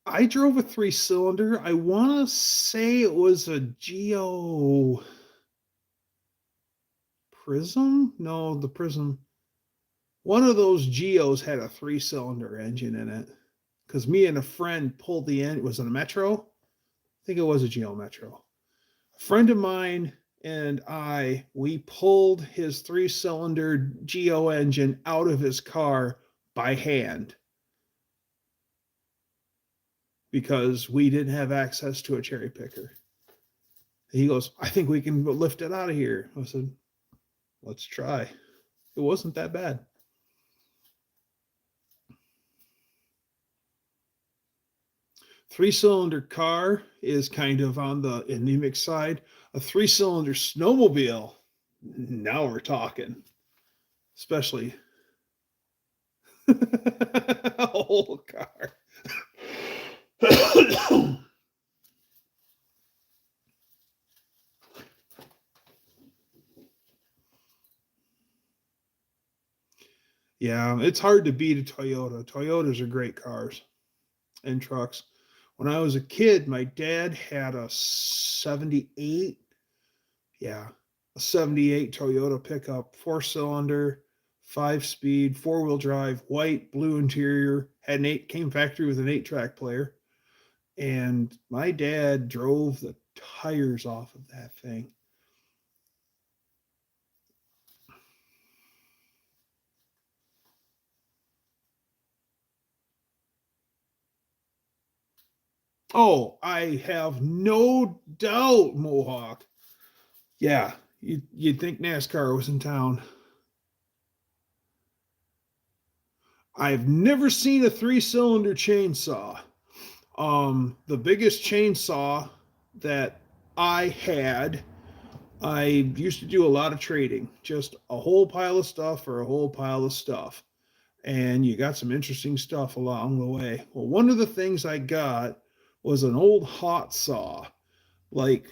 S1: I drove a 3-cylinder. I want to say it was a Geo Prism. No, the Prism. One of those Geos had a 3-cylinder engine in it. Because me and a friend pulled the end. Was it a Metro? I think it was a Geo Metro. A friend of mine and we pulled his 3-cylinder Geo engine out of his car by hand because we didn't have access to a cherry picker. He goes, I think we can lift it out of here. I said, let's try. It wasn't that bad. Three-cylinder car is kind of on the anemic side. A 3-cylinder snowmobile, now we're talking. Especially a whole car. Yeah, it's hard to beat a Toyota. Toyotas are great cars and trucks. When I was a kid, my dad had a 78. Yeah, a 78 Toyota pickup, 4-cylinder, 5-speed, 4-wheel drive, white, blue interior, had an 8, came factory with an 8-track player. And my dad drove the tires off of that thing. Oh, I have no doubt, Mohawk. Yeah, you'd think NASCAR was in town. I've never seen a 3-cylinder chainsaw. The biggest chainsaw that I had, I used to do a lot of trading, just a whole pile of stuff for a whole pile of stuff. And you got some interesting stuff along the way. Well, one of the things I got was an old hot saw, like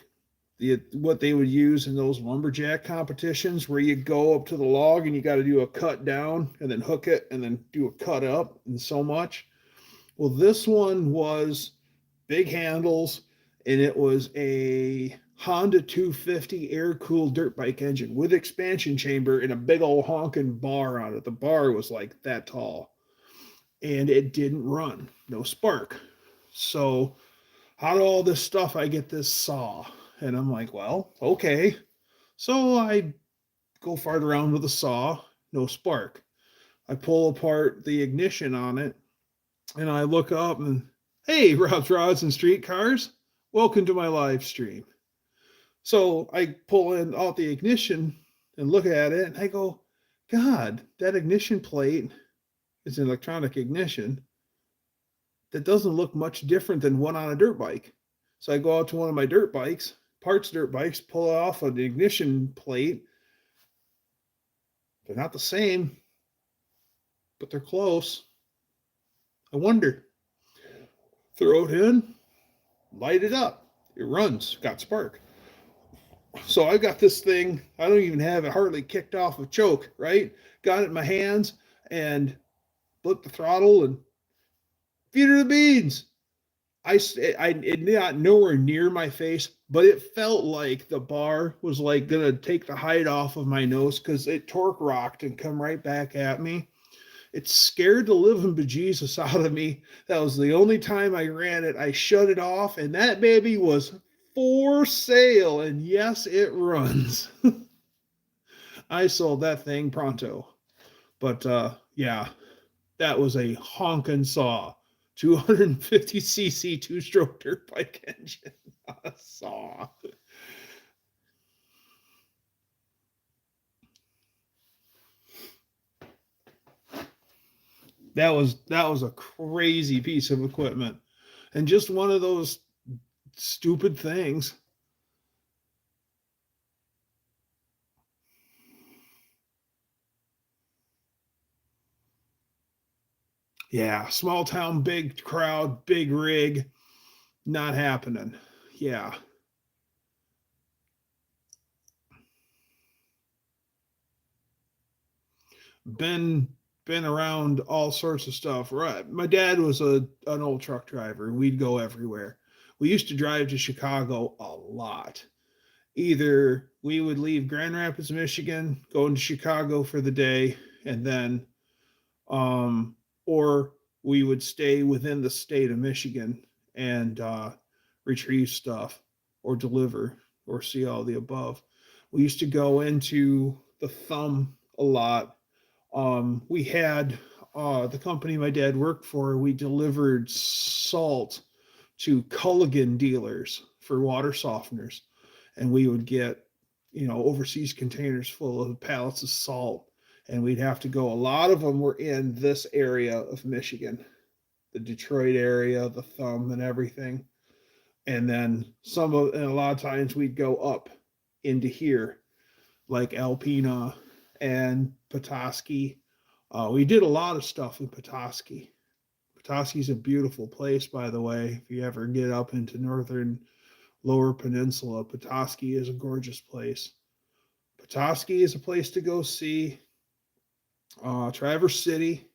S1: what they would use in those lumberjack competitions where you go up to the log and you got to do a cut down and then hook it and then do a cut up and so much. Well, this one was big handles and it was a Honda 250 air-cooled dirt bike engine with expansion chamber and a big old honking bar on it. The bar was like that tall and it didn't run, no spark. So how do all this stuff I get this saw? And I'm like, well, okay. So I go fart around with a saw, no spark. I pull apart the ignition on it and I look up and, hey, Rob's Rods and Streetcars, welcome to my live stream. So I pull in out the ignition and look at it and I go, God, that ignition plate is an electronic ignition that doesn't look much different than one on a dirt bike. So I go out to one of my dirt bikes, parts dirt bikes, pull off an ignition plate. They're not the same, but they're close. I wonder. Throw it in, light it up. It runs, got spark. So I got this thing, I don't even have it hardly kicked off of choke, right? Got it in my hands and flipped the throttle and feed her the beans. It not nowhere near my face, but it felt like the bar was like gonna take the hide off of my nose because it torque rocked and come right back at me. It scared the living bejesus out of me. That was the only time I ran it. I shut it off, and that baby was for sale. And yes, it runs. I sold that thing pronto. But yeah, that was a honkin' saw. 250cc 2-stroke dirt bike engine. A saw. That was a crazy piece of equipment. And just one of those stupid things. Yeah, small town, big crowd, big rig, not happening. Yeah. Been been around all sorts of stuff. Right. My dad was an old truck driver. We'd go everywhere. We used to drive to Chicago a lot. Either we would leave Grand Rapids, Michigan, go into Chicago for the day, and then, um, or we would stay within the state of Michigan and retrieve stuff or deliver or see all the above. We used to go into the Thumb a lot. We had the company my dad worked for, we delivered salt to Culligan dealers for water softeners. And we would get, overseas containers full of pallets of salt. And we'd have to go. A lot of them were in this area of Michigan, the Detroit area, the Thumb, and everything. And then and a lot of times we'd go up into here, like Alpena and Petoskey. We did a lot of stuff in Petoskey. Petoskey's a beautiful place, by the way. If you ever get up into northern Lower Peninsula, Petoskey is a gorgeous place. Petoskey is a place to go see. Traverse City,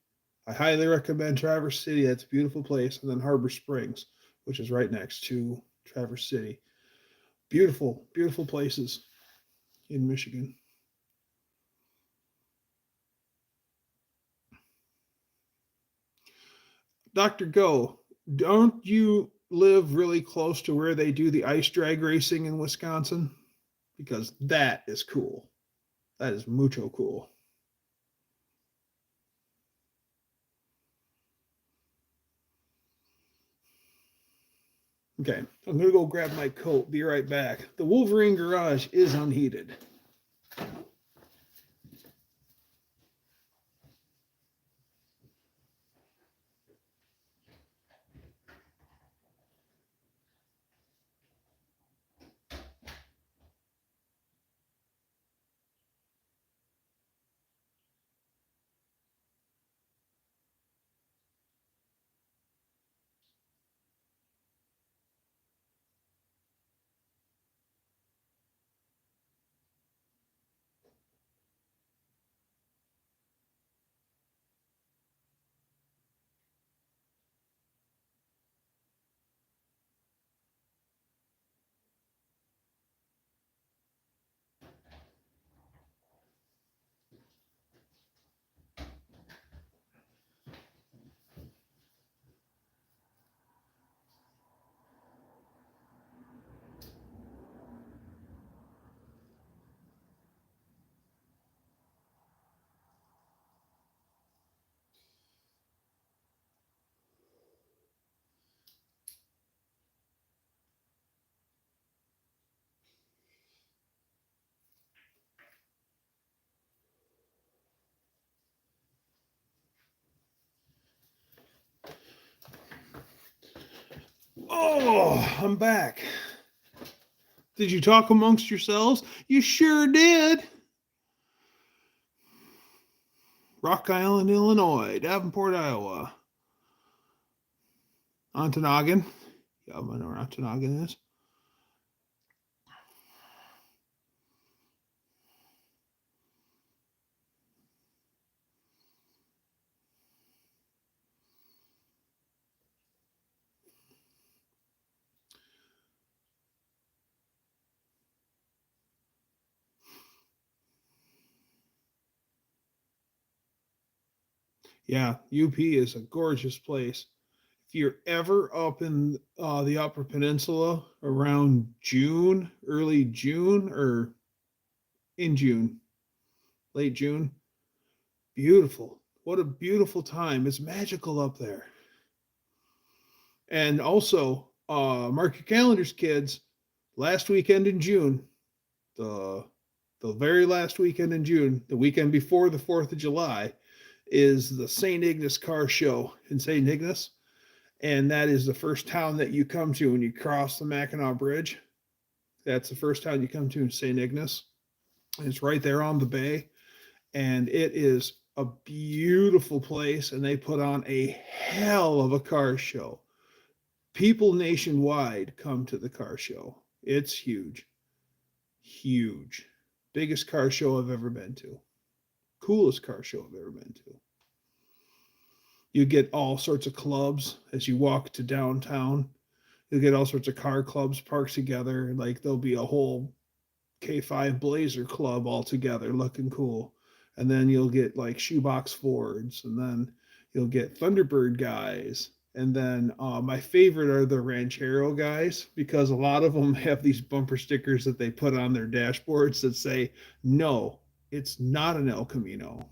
S1: I highly recommend Traverse City. That's a beautiful place. And then Harbor Springs, which is right next to Traverse City. Beautiful, beautiful places in Michigan. Dr. Go, don't you live really close to where they do the ice drag racing in Wisconsin? Because that is cool. That is mucho cool. Okay, I'm going to go grab my coat. Be right back. The Wolverine Garage is unheated. Oh, I'm back. Did you talk amongst yourselves? You sure did. Rock Island, Illinois, Davenport, Iowa. Ontonagon. Yeah, I know where Ontonagon is. Yeah, UP is a gorgeous place. If you're ever up in the Upper Peninsula around June, early June, or in June, late June, beautiful. What a beautiful time. It's magical up there. And also, mark your calendars, kids. Last weekend in June, the the very last weekend in June, the weekend before the 4th of July, is the St. Ignace Car Show in St. Ignace. And that is the first town that you come to when you cross the Mackinac Bridge. That's the first town you come to in St. Ignace. It's right there on the bay. And it is a beautiful place. And they put on a hell of a car show. People nationwide come to the car show. It's huge. Huge. Biggest car show I've ever been to. Coolest car show I've ever been to. You get all sorts of clubs as you walk to downtown. You'll get all sorts of car clubs parked together. Like there'll be a whole K5 Blazer club all together looking cool. And then you'll get like shoebox Fords, and then you'll get Thunderbird guys. And then my favorite are the Ranchero guys because a lot of them have these bumper stickers that they put on their dashboards that say, no, it's not an El Camino.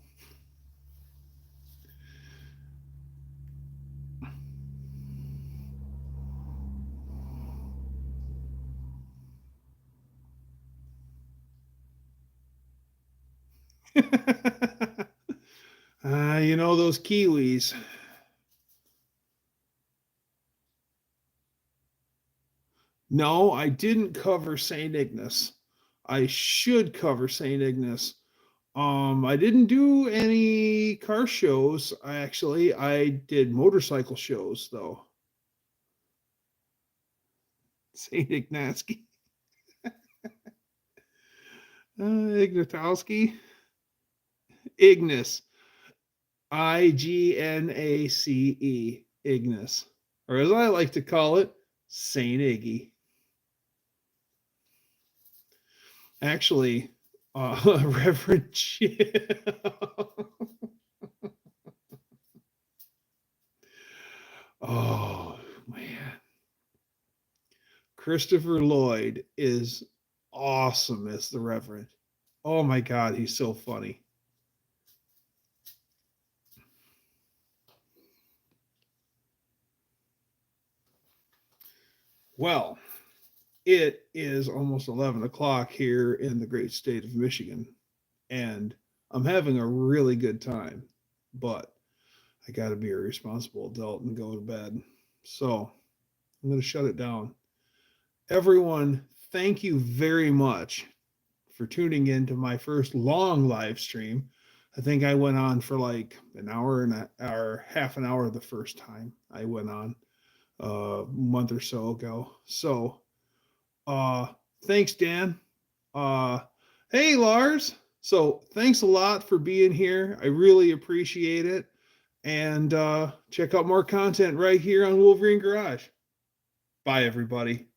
S1: Those Kiwis. No, I didn't cover St. Ignace. I should cover St. Ignace. I didn't do any car shows. I did motorcycle shows though. St. Ignace. Ignatowski. Ignace. Ignace. Ignace. Or as I like to call it, St. Iggy. Actually, Reverend Jim. Oh, man. Christopher Lloyd is awesome as the Reverend. Oh, my God. He's so funny. Well, it is almost 11 o'clock here in the great state of Michigan, and I'm having a really good time, but I got to be a responsible adult and go to bed. So I'm going to shut it down. Everyone, thank you very much for tuning in to my first long live stream. I think I went on for like an hour or half an hour the first time I went on a month or so ago. So thanks, Dan. Hey, Lars. So thanks a lot for being here. I really appreciate it. And check out more content right here on Wolverine Garage. Bye, everybody.